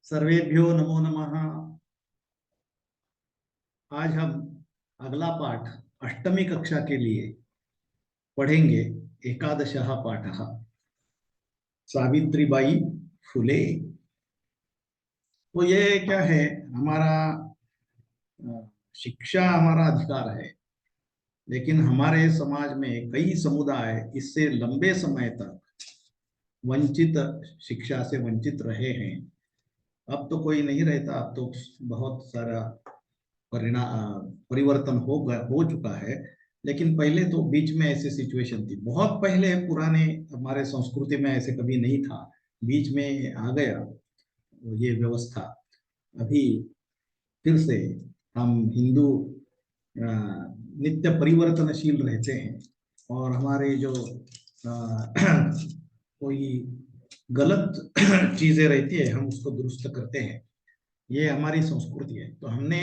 सर्वेभ्यो नमो नमः। आज हम अगला पाठ अष्टमी कक्षा के लिए पढ़ेंगे। एकादशः पाठः सावित्रीबाई फुले। तो ये क्या है, हमारा शिक्षा हमारा अधिकार है, लेकिन हमारे समाज में कई समुदाय इससे लंबे समय तक वंचित, शिक्षा से वंचित रहे हैं। अब तो कोई नहीं रहता, अब तो बहुत सारा परिवर्तन हो चुका है। लेकिन पहले तो बीच में ऐसी सिचुएशन थी, बहुत पहले पुराने हमारे संस्कृति में ऐसे कभी नहीं था, बीच में आ गया ये व्यवस्था। अभी फिर से हम हिंदू नित्य परिवर्तनशील रहते हैं, और हमारे जो कोई गलत चीजें रहती है हम उसको दुरुस्त करते हैं। ये हमारी संस्कृति है। तो हमने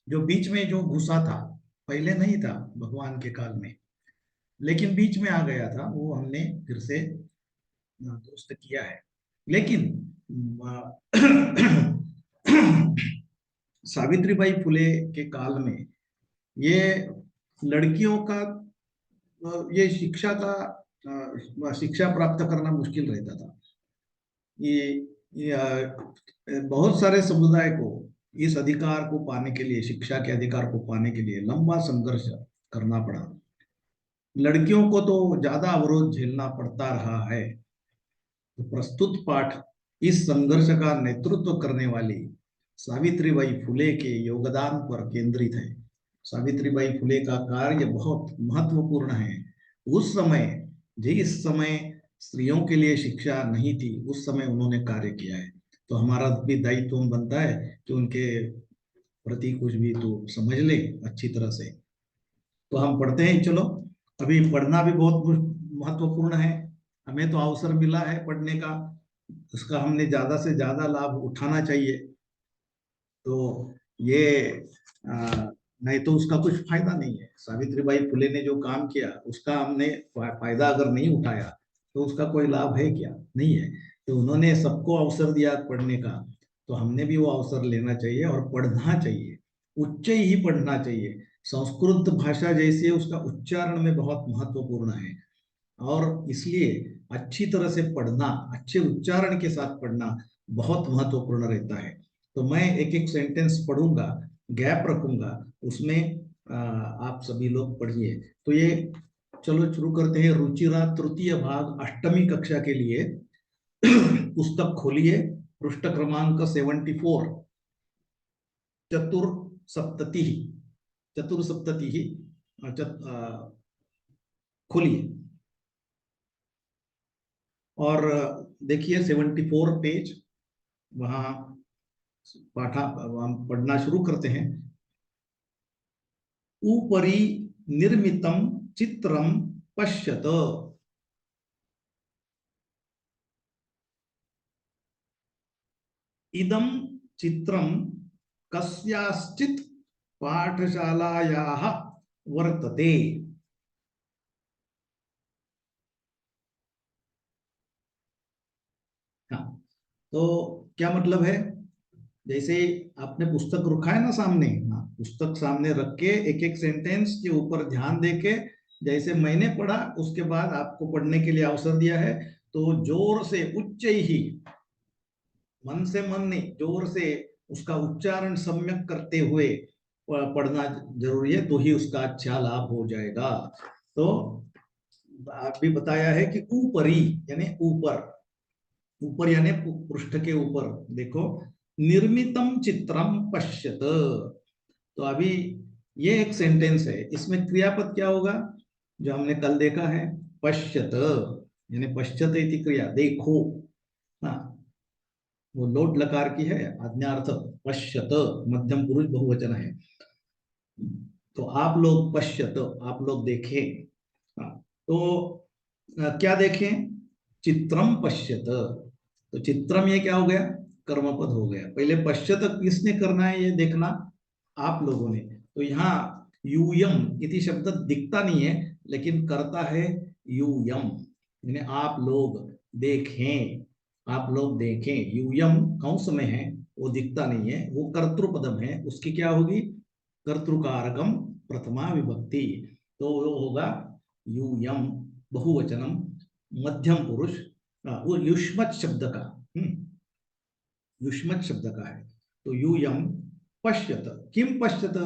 जो बीच में जो घुसा था, पहले नहीं था भगवान के काल में, लेकिन बीच में आ गया था, वो हमने फिर से दुरुस्त किया है। लेकिन सावित्रीबाई फुले के काल में ये लड़कियों का ये शिक्षा प्राप्त करना मुश्किल रहता था। ये बहुत सारे समुदाय को इस अधिकार को पाने के लिए, शिक्षा के अधिकार को पाने के लिए लंबा संघर्ष करना पड़ा। लड़कियों को तो ज्यादा अवरोध झेलना पड़ता रहा है। तो प्रस्तुत पाठ इस संघर्ष का नेतृत्व करने वाली सावित्रीबाई फुले के योगदान पर केंद्रित है। सावित्रीबाई फुले का कार्य बहुत महत्वपूर्ण है। उस समय, जिस समय स्त्रियों के लिए शिक्षा नहीं थी, उस समय उन्होंने कार्य किया है। तो हमारा भी दायित्व बनता है कि उनके प्रति कुछ भी तो समझ ले अच्छी तरह से। तो हम पढ़ते हैं, चलो। अभी पढ़ना भी बहुत महत्वपूर्ण है। हमें तो अवसर मिला है पढ़ने का, उसका हमने ज्यादा से ज्यादा लाभ उठाना चाहिए। तो ये नहीं तो उसका कुछ फायदा नहीं है। सावित्रीबाई फुले ने जो काम किया उसका हमने फायदा अगर नहीं उठाया तो उसका कोई लाभ है क्या? नहीं है। तो उन्होंने सबको अवसर दिया पढ़ने का, तो हमने भी वो अवसर लेना चाहिए और पढ़ना चाहिए। उच्च ही पढ़ना चाहिए। संस्कृत भाषा जैसे उसका उच्चारण में बहुत महत्वपूर्ण है, और इसलिए अच्छी तरह से पढ़ना, अच्छे उच्चारण के साथ पढ़ना बहुत महत्वपूर्ण रहता है। तो मैं एक एक सेंटेंस पढ़ूंगा, गैप रखूंगा, उसमें आप सभी लोग पढ़िए। तो ये चलो शुरू करते हैं। रुचिरा तृतीय भाग अष्टमी कक्षा के लिए पुस्तक खोलिए, पृष्ठ क्रमांक 74। चतुर्सप्तति, चतुर्सप्तति खोलिए और देखिए 74 पेज। वहां पाठा हम पढ़ना शुरू करते हैं। ऊपरी निर्मितम चित्रम पश्यत। इदं चित्रम कस्याश्चित् पाठशालायाः वर्तते। हाँ, तो क्या मतलब है? जैसे आपने पुस्तक रखा है ना सामने, हाँ, पुस्तक सामने रख के एक एक सेंटेंस के ऊपर ध्यान देके, जैसे मैंने पढ़ा उसके बाद आपको पढ़ने के लिए अवसर दिया है, तो जोर से, उच्च ही, मन से मन नहीं, जोर से उसका उच्चारण सम्यक करते हुए पढ़ना जरूरी है, तो ही उसका अच्छा लाभ हो जाएगा। तो आप भी बताया है कि ऊपरी यानी ऊपर, ऊपर यानी पृष्ठ के ऊपर देखो। निर्मितम चित्रम पश्यत, तो अभी ये एक सेंटेंस है, इसमें क्रियापद क्या होगा? जो हमने कल देखा है, पश्यत, यानी पश्यत इति क्रिया, देखो। हाँ, वो लोट लकार की है, आज्ञार्थ पश्यत, मध्यम पुरुष बहुवचन है। तो आप लोग पश्यत, आप लोग देखें। हाँ, तो क्या देखें? चित्रम पश्यत। तो चित्रम ये क्या हो गया? कर्मपद हो गया। पहले पश्यत किसने करना है? ये देखना आप लोगों ने। तो यहाँ यूयम इति शब्द दिखता नहीं है, लेकिन करता है यूयम, यानी आप लोग देखें। आप लोग देखें, यूयम कंस में है, वो दिखता नहीं है, वो कर्तृपदम है, उसकी क्या होगी, कर्तृकारकम प्रथमा विभक्ति। तो वो होगा यूयम, बहुवचनम, मध्यम पुरुष, वो युष्मत शब्द का, युष्मत शब्द का है। तो यूयम पश्यत, किम पश्यत,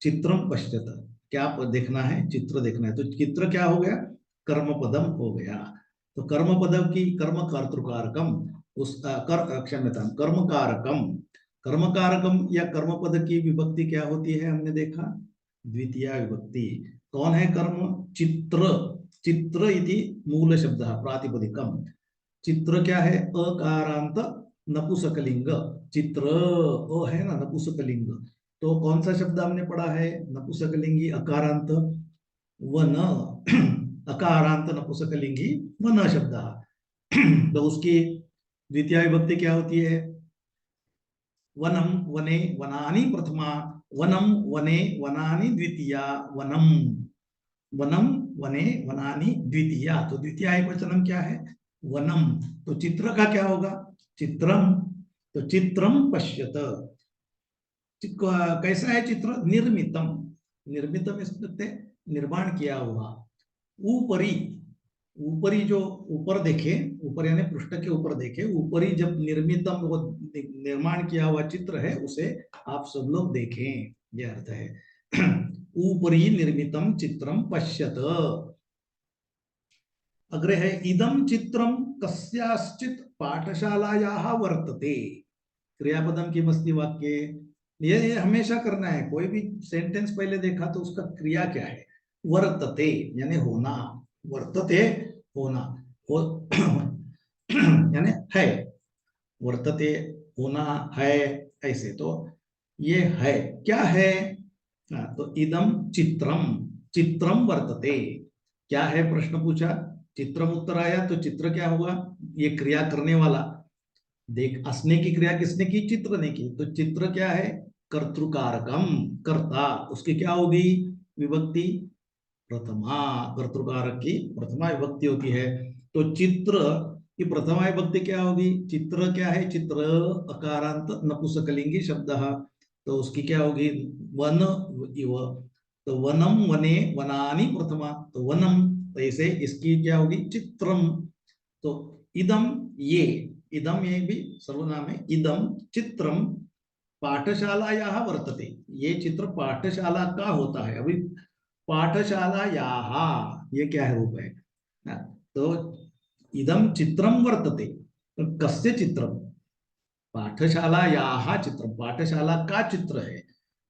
चित्रम पश्यत, क्या देखना है, चित्र देखना है। तो चित्र क्या हो गया, कर्म पदम हो गया। तो कर्म पदम की कर्म कर्तृकारकम, उस क्षम्यतां कर्म कारकम, कर्म कारकम या कर्म पद की विभक्ति क्या होती है, हमने देखा द्वितीय विभक्ति। कौन है कर्म, चित्र, चित्र इति मूल शब्द प्रातिपदिकम। चित्र क्या है, अकारांत नपुसकलिंग, चित्र अ है ना नपुसकलिंग। तो कौन सा शब्द हमने पढ़ा है, नपुसकलिंगी अकारांत वन, अकारांत नपुसकलिंगी वन शब्द। तो उसकी द्वितीय विभक्ति क्या होती है, वनम वने वनानि प्रथमा, वनम वने वनानि द्वितीया, वनम वनम वने वनानि द्वितीया। तो द्वितीय एकवचनम क्या है, वनम। तो चित्र का क्या होगा, चित्रम। तो चित्रम पश्यत, कैसा है चित्र, निर्मितम, निर्मितम इससे निर्माण किया हुआ, ऊपरी, ऊपरी जो ऊपर देखे, ऊपर यानी पृष्ठ के ऊपर देखे, ऊपरी जब निर्मितम वो निर्माण किया हुआ चित्र है, उसे आप सब लोग देखें, यह अर्थ है। ऊपरी निर्मितम चित्रम पश्यत। अग्रे है इदम चित्रम कस्याश्चित पाठशालायाः वर्तते, क्रियापदम की मस्ती वाक्य। ये हमेशा करना है, कोई भी सेंटेंस पहले देखा तो उसका क्रिया क्या है, वर्तते यानी होना, वर्तते होना, हो यानी है, वर्तते होना है, ऐसे। तो ये है, क्या है, तो इदम चित्रम, चित्रम वर्तते, क्या है प्रश्न पूछा, चित्रम उत्तर आया, तो चित्र क्या होगा, ये क्रिया करने वाला, देख हंसने की क्रिया किसने की, चित्र ने की। तो चित्र क्या है, कर्तृकारकम, कर्ता, उसकी क्या होगी विभक्ति, प्रथमा, कर्तृकारक की प्रथमा विभक्ति होती है। तो चित्र की प्रथमा विभक्ति क्या होगी, चित्र क्या है, चित्र अकारांत नपुंसकलिंगी शब्द, तो उसकी क्या होगी, वन इव। तो वनम वने वनानि प्रथमा, तो वनम, तो ऐसे इसकी क्या होगी, चित्रम। तो इदम, ये इदम, ये भी सर्वनाम है, इदम चित्रम पाठशालायाः वर्तते, ये चित्र पाठशाला का होता है। अभी पाठशालायाः, ये क्या है, रूप है ना? तो इदम चित्रम वर्तते, तो कस्य चित्रम, पाठशालायाः चित्रम, पाठशाला का चित्र है।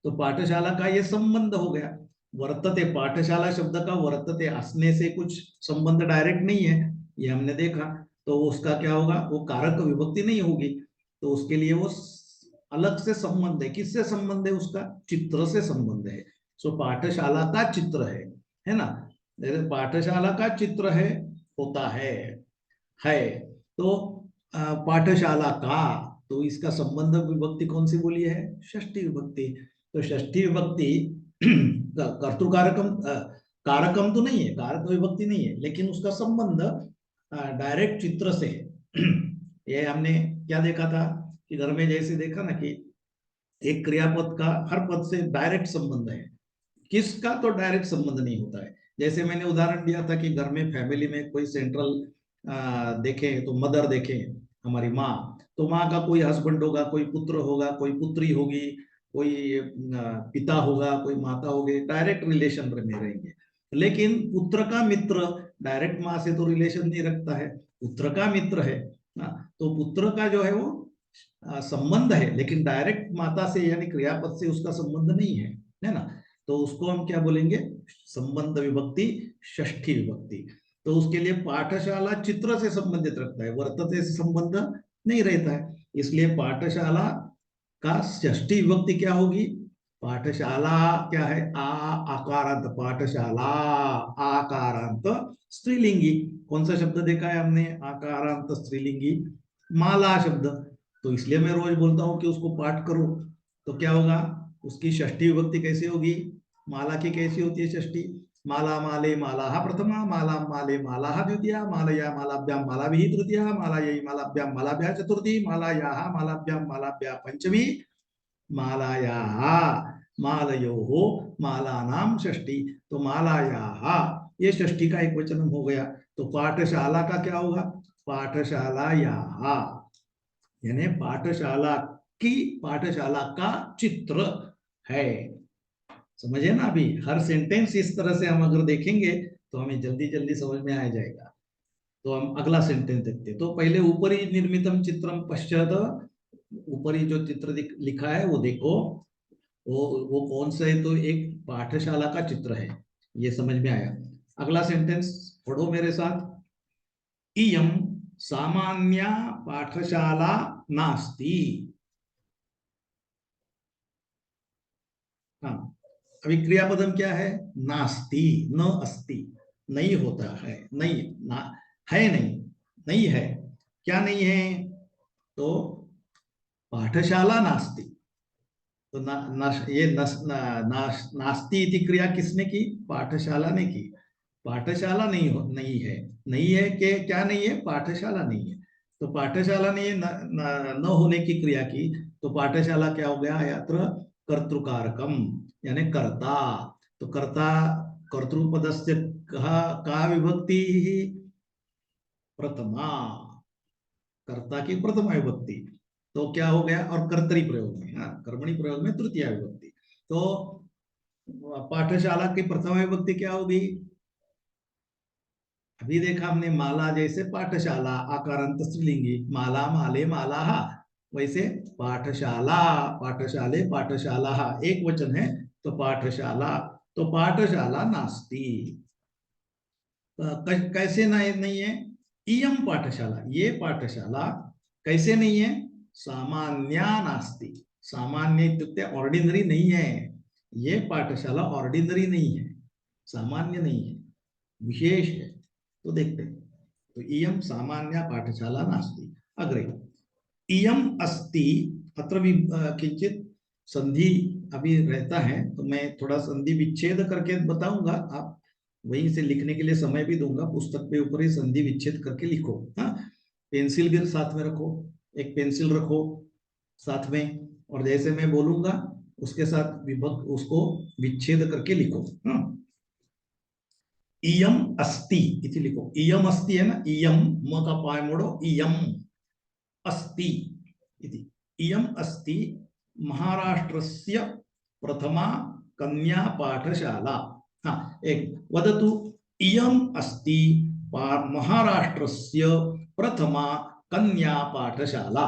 तो पाठशाला का ये संबंध हो गया, वर्तते, पाठशाला शब्द का वर्तते हंसने से कुछ संबंध डायरेक्ट नहीं है, ये हमने देखा। तो उसका क्या होगा, वो कारक विभक्ति नहीं होगी, तो उसके लिए वो अलग से संबंध है, किससे संबंध है उसका, चित्र से संबंध है। सो पाठशाला का चित्र है ना, पाठशाला का चित्र है, होता है। तो पाठशाला का, तो इसका संबंध विभक्ति कौन सी बोली है, षष्ठी विभक्ति। तो षष्ठी विभक्ति कर्तृकारकम, कारकम तो नहीं है, कारक विभक्ति नहीं है, लेकिन उसका संबंध डायरेक्ट चित्र से है। ये हमने क्या देखा था कि घर में जैसे देखा ना कि एक क्रियापद का हर पद से डायरेक्ट संबंध है, किसका तो डायरेक्ट संबंध नहीं होता है। जैसे मैंने उदाहरण दिया था कि घर में फैमिली में कोई सेंट्रल देखें तो मदर देखें, हमारी माँ, तो माँ का कोई हस्बैंड होगा, कोई पुत्र होगा, कोई पुत्री होगी, कोई पिता होगा, कोई माता होगी, डायरेक्ट रिलेशन में रहेंगे। लेकिन पुत्र का मित्र डायरेक्ट माँ से तो रिलेशन नहीं रखता है, पुत्र का मित्र है ना। तो पुत्र का जो है वो संबंध है, लेकिन डायरेक्ट माता से यानी क्रियापद से उसका संबंध नहीं है ना। तो उसको हम क्या बोलेंगे, संबंध विभक्ति, षष्ठी विभक्ति। तो उसके लिए पाठशाला चित्र से संबंधित रखता है, वर्तते से संबंध नहीं रहता है, इसलिए पाठशाला का षष्ठी विभक्ति क्या होगी, पाठशाला क्या है, आकारांत, पाठशाला आकारांत स्त्रीलिंगी। कौन सा शब्द देखा है हमने, आकारांत स्त्रीलिंगी, माला शब्द। तो इसलिए मैं रोज बोलता हूँ कि उसको पाठ करो, तो क्या होगा, उसकी षष्ठी विभक्ति कैसी होगी, माला की कैसी होती है षष्ठी, माला माले मालाः प्रथमा, माला माले मालाः द्वितीया, मालया मालाभ्यां मालाभिः तृतीया, मालायै मालाभ्यां मालाभ्यां चतुर्थी, मालायाः मालाभ्यां मालाभ्यां पंचमी, मालायाः मालयोः मालानां षष्ठी। तो मालायाः ये षष्ठी का एक वचन हो गया। तो पाठशाला का क्या होगा? पाठशालायाः, यानी पाठशाला की, पाठशाला का चित्र है। समझे ना? अभी हर सेंटेंस इस तरह से हम अगर देखेंगे तो हमें जल्दी जल्दी समझ में आ जाएगा। तो हम अगला सेंटेंस देखते हैं। तो पहले ऊपरी निर्मितम चित्रम पश्चात, ऊपरी जो चित्र लिखा है वो देखो, वो कौन सा है? तो एक पाठशाला का चित्र है, ये समझ में आया। अगला सेंटेंस पढ़ो मेरे साथ। इयम सामान्या पाठशाला नास्ति। हाँ, अभी क्रियापदम क्या है? नास्ति, न अस्ति, नहीं होता है, नहीं ना, है नहीं, नहीं है। क्या नहीं है? तो पाठशाला नास्ति। तो ये नास्ति इति क्रिया किसने की? पाठशाला ने की। पाठशाला नहीं है, नहीं है कि क्या नहीं है? पाठशाला नहीं है। तो पाठशाला ने न होने की क्रिया की, तो पाठशाला क्या हो गया? यत्र कर्तृकारकम, यानी कर्ता। तो कर्ता कर्तृपदस्य का विभक्ति प्रथमा, कर्ता की प्रथमा विभक्ति। तो क्या हो गया? और कर्तरी प्रयोग में, हाँ, कर्मणि प्रयोग में तृतीया विभक्ति। तो पाठशाला की प्रथमा विभक्ति क्या होगी? अभी देखा हमने, माला जैसे पाठशाला आकारांत स्त्रीलिंगी, माला माले मालाः, वैसे पाठशाला पाठशाले पाठशालाः एक वचन है, तो पाठशाला। तो पाठशाला नास्ति। कैसे नहीं है? इयम पाठशाला, ये पाठशाला कैसे नहीं है? सामान्या नास्ति। सामान्य इत्युक्ते ऑर्डिनरी नहीं है। ये पाठशाला ऑर्डिनरी नहीं है, सामान्य नहीं है, विशेष है। तो देखते हैं। तो इयम सामान्य पाठशाला नास्ति। अग्रे इयम अस्ति, अत्र भी किंचित संधि अभी रहता है, तो मैं थोड़ा संधि विच्छेद करके बताऊंगा। आप वहीं से लिखने के लिए समय भी दूंगा, पुस्तक पे ऊपर ही संधि विच्छेद करके लिखो। हाँ, पेंसिल भी साथ में रखो, एक पेंसिल रखो साथ में, और जैसे मैं बोलूंगा उसके साथ विभक्त उसको विच्छेद करके लिखो। हाँ, इयम अस्ति इति लिखो। इयम अस्ति है ना, इयम म का पाय मोड़ो, इयम अस्ति इति। इयम अस्ति महाराष्ट्रस्य प्रथमा कन्या पाठशाला। हाँ, एक वदतु, इयम अस्ति महाराष्ट्रस्य प्रथमा कन्या पाठशाला।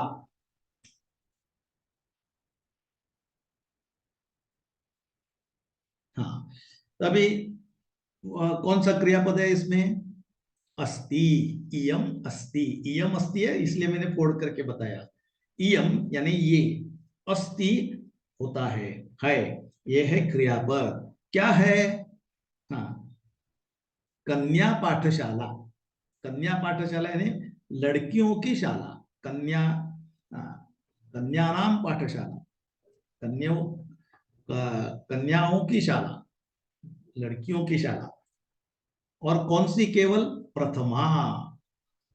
हाँ, तभी कौन सा क्रियापद है इसमें? अस्ति, इयम अस्ति। इयम अस्ति है इसलिए मैंने फोड़ करके बताया। इयम यानी ये, अस्ति होता है, ये है क्रियापद। क्या है? हाँ, कन्या पाठशाला। कन्या पाठशाला यानी लड़कियों की शाला, कन्या, कन्या नाम पाठशाला, कन्याओं, कन्याओं की शाला, लड़कियों की शाला। और कौन सी? केवल प्रथमा,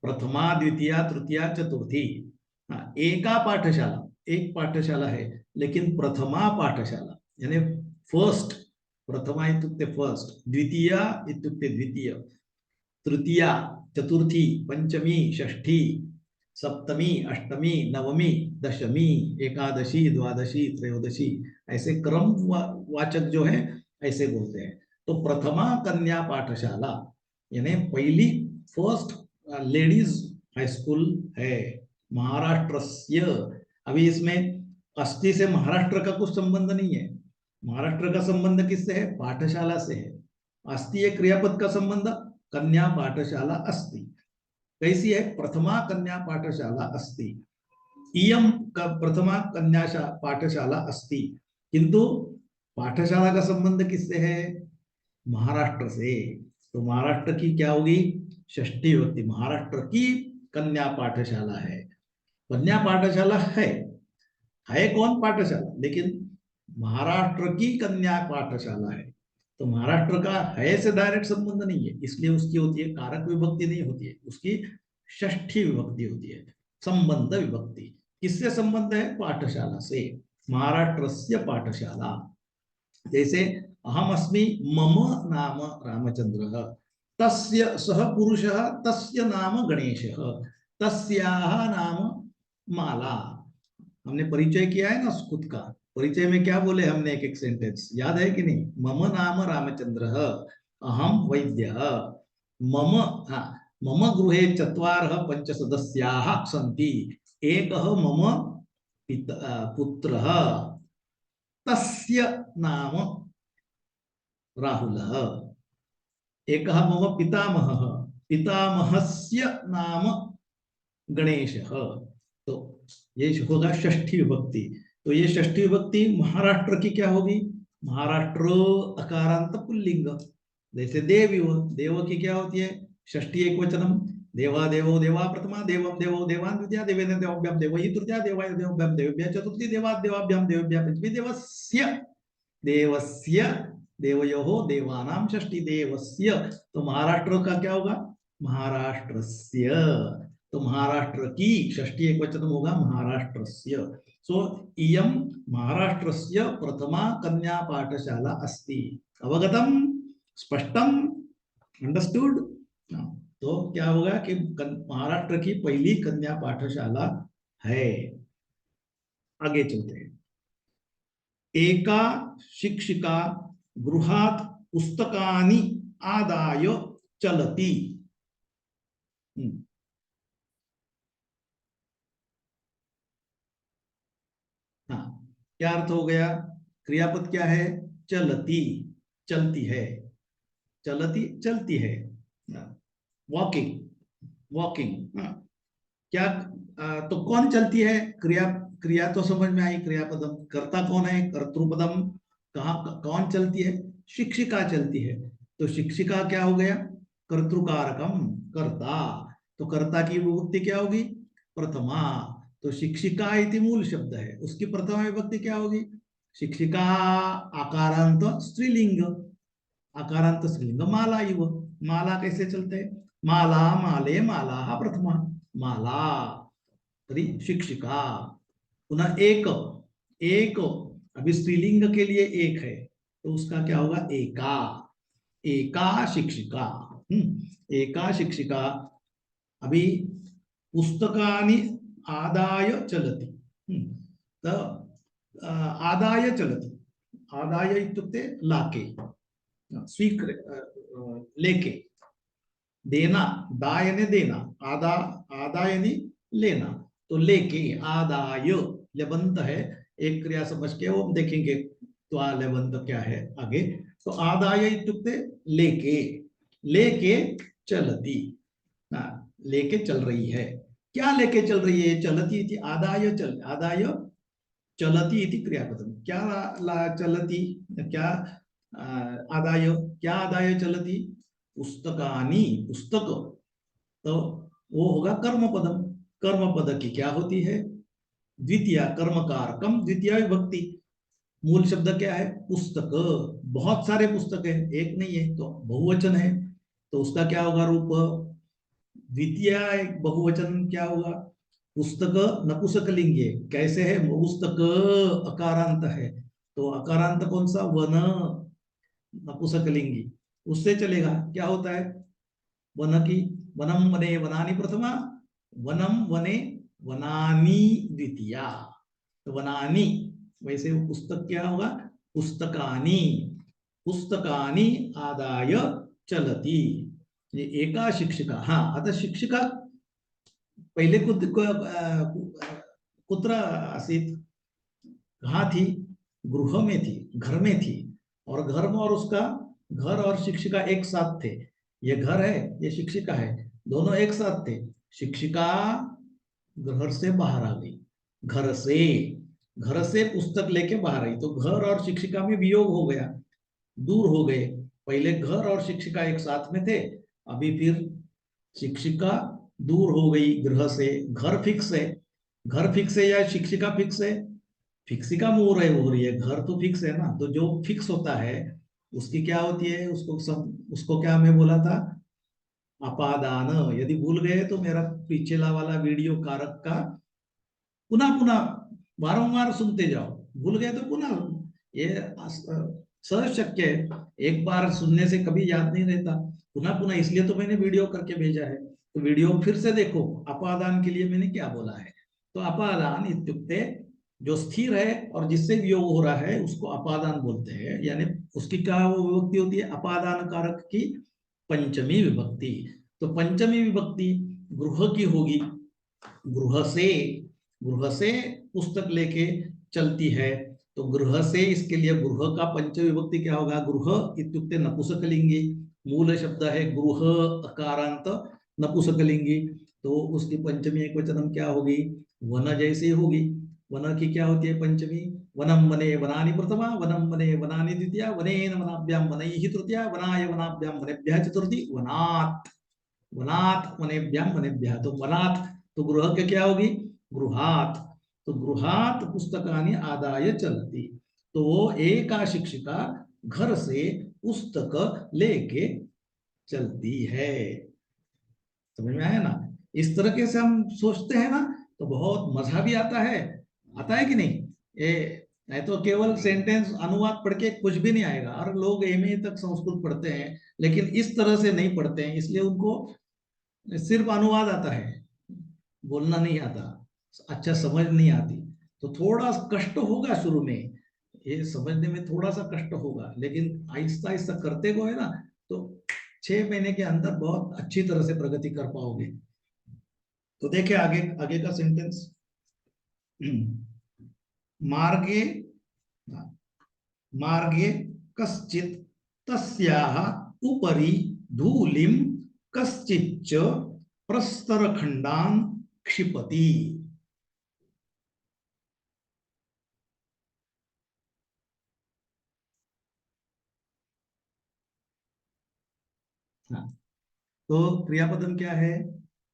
प्रथमा द्वितीया तृतीया चतुर्थी। हाँ, एका पाठशाला, एक पाठशाला है, लेकिन प्रथमा पाठशाला यानी फर्स्ट। प्रथमा इत्युक्ते फर्स्ट, द्वितीया इत्युक्ते द्वितीय, तृतीया चतुर्थी, पंचमी षष्ठी, सप्तमी अष्टमी नवमी दशमी एकादशी द्वादशी त्रयोदशी, ऐसे क्रम वाचक जो है ऐसे बोलते हैं। तो प्रथमा कन्या पाठशाला यानी पहली, फर्स्ट लेडीज हाई स्कूल है महाराष्ट्र। अभी इसमें अस्थि से महाराष्ट्र का कुछ संबंध नहीं है। महाराष्ट्र का संबंध किससे है? पाठशाला से है। अस्थि एक क्रियापद का संबंध, कन्या पाठशाला अस्ति। कैसी है? प्रथमा कन्या पाठशाला अस्ति। इयम का प्रथमा कन्या पाठशाला अस्ति, किंतु पाठशाला का संबंध किससे है? महाराष्ट्र से। तो महाराष्ट्र की क्या होगी? षष्ठी विभक्ति। महाराष्ट्र की कन्या पाठशाला है। कन्या पाठशाला है कौन? पाठशाला, लेकिन महाराष्ट्र की कन्या पाठशाला है। तो महाराष्ट्र का है से डायरेक्ट संबंध नहीं है, इसलिए उसकी होती है कारक विभक्ति, नहीं होती है, उसकी षष्ठी विभक्ति होती है, संबंध विभक्ति। किससे संबंध है? पाठशाला से, महाराष्ट्रस्य पाठशाला। जैसे अहम अस्मि, मम नाम रामचंद्र, तस्य सह पुरुषः, तस्य नाम गणेशः, तस्याः नाम माला। हमने परिचय किया है ना खुद का, परिचय में क्या बोले हमने, एक एक सेंटेंस याद है कि नहीं? मम नाम रामचंद्र, अहम वैद्य, मम, हाँ, मम गृहे चत्वारः पंच सदस्याः सन्ति, एकः मम पुत्रः, तस्य नाम राहुलः, एकः मम पितामहः, पितामहस्य नाम गणेशः। तो ये होगा षष्ठी विभक्ति। तो ये षष्ठी विभक्ति महाराष्ट्र की क्या होगी? महाराष्ट्र अकारांत पुल्लिंग। जैसे देव, देव की क्या होती है? षष्ठी एक वचनम, देवा देवो देवा प्रथमा, देवम देवो देवान द्वितीया, देवेन देवाभ्याम देवहि तृतीया, देवाय देवाभ्याम देवेभ्यः चतुर्थी, देवाद देवाभ्याम देवेभ्यः पंचमी, देवस्य देवस्य देवयोः देवानाम षष्ठी, देवस्य। तो महाराष्ट्र का क्या होगा? महाराष्ट्रस्य। तो महाराष्ट्र की षष्ठी एक वचन होगा महाराष्ट्रस्य। सो इयं महाराष्ट्रस्य प्रथमा कन्या पाठशाला अस्ति। अवगतम? स्पष्टम? अंडरस्टूड? तो क्या होगा कि महाराष्ट्र की पहली कन्या पाठशाला है। आगे चलते हैं। एका शिक्षिका गृहात पुस्तकानि आदाय चलती। हाँ, क्या अर्थ हो गया? क्रियापद क्या है? चलती, चलती है, चलती चलती है, वॉकिंग, वॉकिंग। क्या तो कौन चलती है? क्रिया, क्रिया तो समझ में आई, क्रियापदम, कर्ता कौन है? कर्तृपदम। कहाँ कौन चलती है? शिक्षिका चलती है। तो शिक्षिका क्या हो गया? कर्तृकारकम, कर्ता। तो कर्ता की विभक्ति क्या होगी? प्रथमा। तो शिक्षिका इति मूल शब्द है, उसकी प्रथमा विभक्ति क्या होगी? शिक्षिका आकारांत स्त्रीलिंग, आकारांत स्त्रीलिंग माला इव। माला कैसे चलते हैं? माला माले माला प्रथमा, माला तरी शिक्षिका। पुनः एक, एक अभी स्त्रीलिंग के लिए एक है, तो उसका क्या होगा? एका, एका शिक्षिका। एका शिक्षिका। अभी पुस्तकानि आदाय चलति, तो आदाय चलति, आदाय इत्युक्ते लाके, लेके, देना, दायने देना, आदायने लेना, तो लेके, आदाय लेबंत है, एक क्रिया समझ के वो हम देखेंगे तो लेबंत क्या है आगे। तो आदाय इत्युक्ते लेके, लेके चलती, लेके चल रही है। क्या लेके चल रही है? चलती इति आदाय, चल, आदाय चलती इति क्रियापदम। क्या चलती, क्या आदाय, क्या आदाय चलती? पुस्तकानि, पुस्तक, तो वो होगा कर्मपदम। कर्मपद की क्या होती है? द्वितीय, कर्मकारकम द्वितीय विभक्ति। मूल शब्द क्या है? पुस्तक। बहुत सारे पुस्तक है, एक नहीं है, तो बहुवचन है, तो उसका क्या होगा रूप? द्वितीय बहुवचन क्या होगा? पुस्तक नपुंसकलिंगी है। कैसे है? पुस्तक अकारांत है, तो अकारांत कौन सा? वन, नपुंसकलिंगी, उससे चलेगा। क्या होता है? वन की, वनम वने वनानि प्रथमा, वनम वने वनानि द्वितीया, तो वनानि। वैसे वो पुस्तक क्या होगा? पुस्तकानि, पुस्तकानि आदाय चलती। ये एका शिक्षिका। हाँ, आता शिक्षिका पहले कुत्र आसीत? कहाँ थी? गृह में थी, घर में थी, और घर में, और उसका घर और शिक्षिका एक साथ थे। ये घर है, ये शिक्षिका है, दोनों एक साथ थे। शिक्षिका घर से बाहर आ गई, घर से पुस्तक लेके बाहर आई, तो घर और शिक्षिका में वियोग हो गया, दूर हो गए। पहले घर और शिक्षिका एक साथ में थे, अभी फिर शिक्षिका दूर हो गई गृह से। घर फिक्स है, घर फिक्स है या शिक्षिका फिक्स है? फिक्सिका मूव रहे हो रही है, घर तो फिक्स है ना। तो जो फिक्स होता है उसकी क्या होती है, उसको क्या मैं बोला था, अपादान। यदि भूल गए तो मेरा पिछला वाला वीडियो कारक का पुनः पुनः बारंबार सुनते जाओ। भूल गए तो पुनः, ये सहज शक्य है, एक बार सुनने से कभी याद नहीं रहता। पुनः पुनः इसलिए तो मैंने वीडियो करके भेजा है, तो वीडियो फिर से देखो। अपादान के लिए मैंने क्या बोला है, तो अपादान इत्युक्ते जो स्थिर है और जिससे वियोग हो रहा है उसको अपादान बोलते हैं। यानी उसकी क्या वो विभक्ति होती है, अपादान कारक की पंचमी विभक्ति। तो पंचमी विभक्ति गृह की होगी, गृह से, गृह से पुस्तक लेके चलती है। तो गृह से, इसके लिए गृह का पंच विभक्ति क्या होगा, गृह इत्युक्ते नपुंसकलिंगी। मूल शब्द है गृह अकारांत नपुंसकलिंगी। तो उसकी पंचमी एक वचनम क्या होगी, वन जैसे होगी। वन की क्या होती है पंचमी, वनम वने वनानि प्रथमा, वनम वने वनानि द्वितीया, वनेन वनाभ्याम वनैः तृतीया, वनाय वनाभ्याम वनेभ्यः चतुर्थी, वनात् वनात् वनेभ्याम वनेभ्यः। तो वनात् तो गृह के क्या होगी, गृहात्। तो गृहात् पुस्तकानि आदाय चलती। तो वो एका शिक्षिका घर से पुस्तक लेके चलती है। समझ में आया ना, इस तरीके से हम सोचते हैं ना तो बहुत मजा भी आता है कि नहीं। ये नहीं तो केवल सेंटेंस अनुवाद पढ़ के कुछ भी नहीं आएगा। और लोग एमए तक संस्कृत पढ़ते हैं लेकिन इस तरह से नहीं पढ़ते हैं, इसलिए उनको सिर्फ अनुवाद आता है, बोलना नहीं आता, अच्छा समझ नहीं आती। तो थोड़ा कष्ट होगा शुरू में, ये समझने में थोड़ा सा कष्ट होगा, लेकिन आहिस्ता आहिस्ता करते गए ना तो 6 महीने के अंदर बहुत अच्छी तरह से प्रगति कर पाओगे। तो देखिए आगे, आगे का सेंटेंस। मार्गे, मार्गे कश्चित् तस्याः उपरि धूलिं कश्चिच्च प्रस्तरखण्डान् क्षिपति। हाँ, तो क्रियापदम क्या है,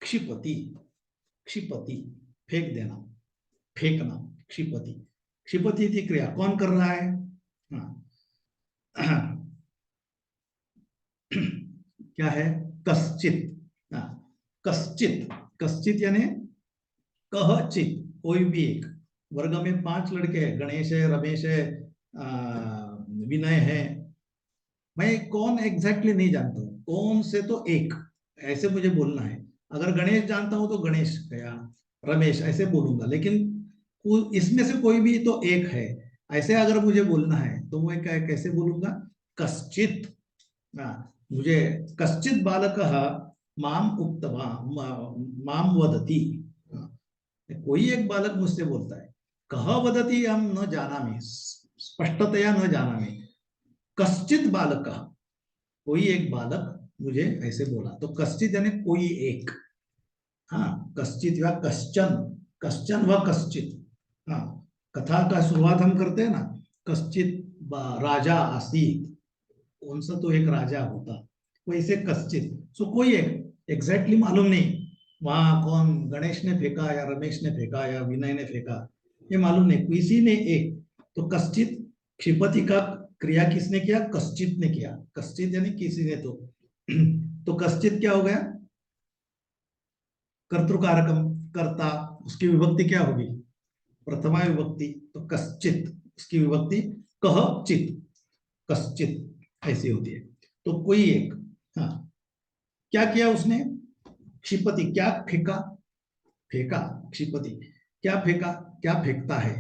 क्षिपति। क्षिपति फेंक देना, फेंकना, क्षिपति। क्षिपति की क्रिया कौन कर रहा है, हाँ क्या है, कश्चित। हाँ, कश्चित, कश्चित यानी कहचित, कोई भी एक। वर्ग में 5 लड़के हैं, गणेश है, रमेश है, विनय है। मैं कौन एग्जैक्टली नहीं जानता हूँ, कौन से तो एक ऐसे मुझे बोलना है। अगर गणेश जानता हूं तो गणेश गया, रमेश ऐसे बोलूंगा, लेकिन इसमें से कोई भी तो एक है ऐसे अगर मुझे बोलना है तो मैं क्या कैसे बोलूंगा, कश्चित। मुझे कश्चित बालक माम उक्तवा, माम वदति। कोई एक बालक मुझसे बोलता है, कह वदति हम न जानामि, स्पष्टतया न जानामि। कश्चित बालक, कोई एक बालक मुझे ऐसे बोला। तो कश्चित यानी कोई एक, हाँ कश्चित या कश्चन, कश्चन व कश्चित। हाँ, कथा का शुरुआत हम करते हैं ना, कश्चित राजा आसीत, कौन सा तो एक राजा होता, वैसे कश्चित। सो कोई एक एग्जैक्टली मालूम नहीं वहां कौन, गणेश ने फेंका या रमेश ने फेंका या विनय ने फेंका, ये मालूम नहीं, किसी ने एक। तो कश्चित, क्षिपति का क्रिया किसने किया, कश्चित ने किया। कश्चित यानी किसी ने। तो कश्चित क्या हो गया, कर्तृकारकम, कर्ता। उसकी विभक्ति क्या होगी, प्रथमा विभक्ति। तो कश्चित, उसकी विभक्ति कह चित, कश्चित ऐसी होती है। तो कोई एक, हाँ क्या किया उसने, क्षिपति क्या फेंका, फेंका, क्षिपति क्या फेंका, क्या फेंकता है,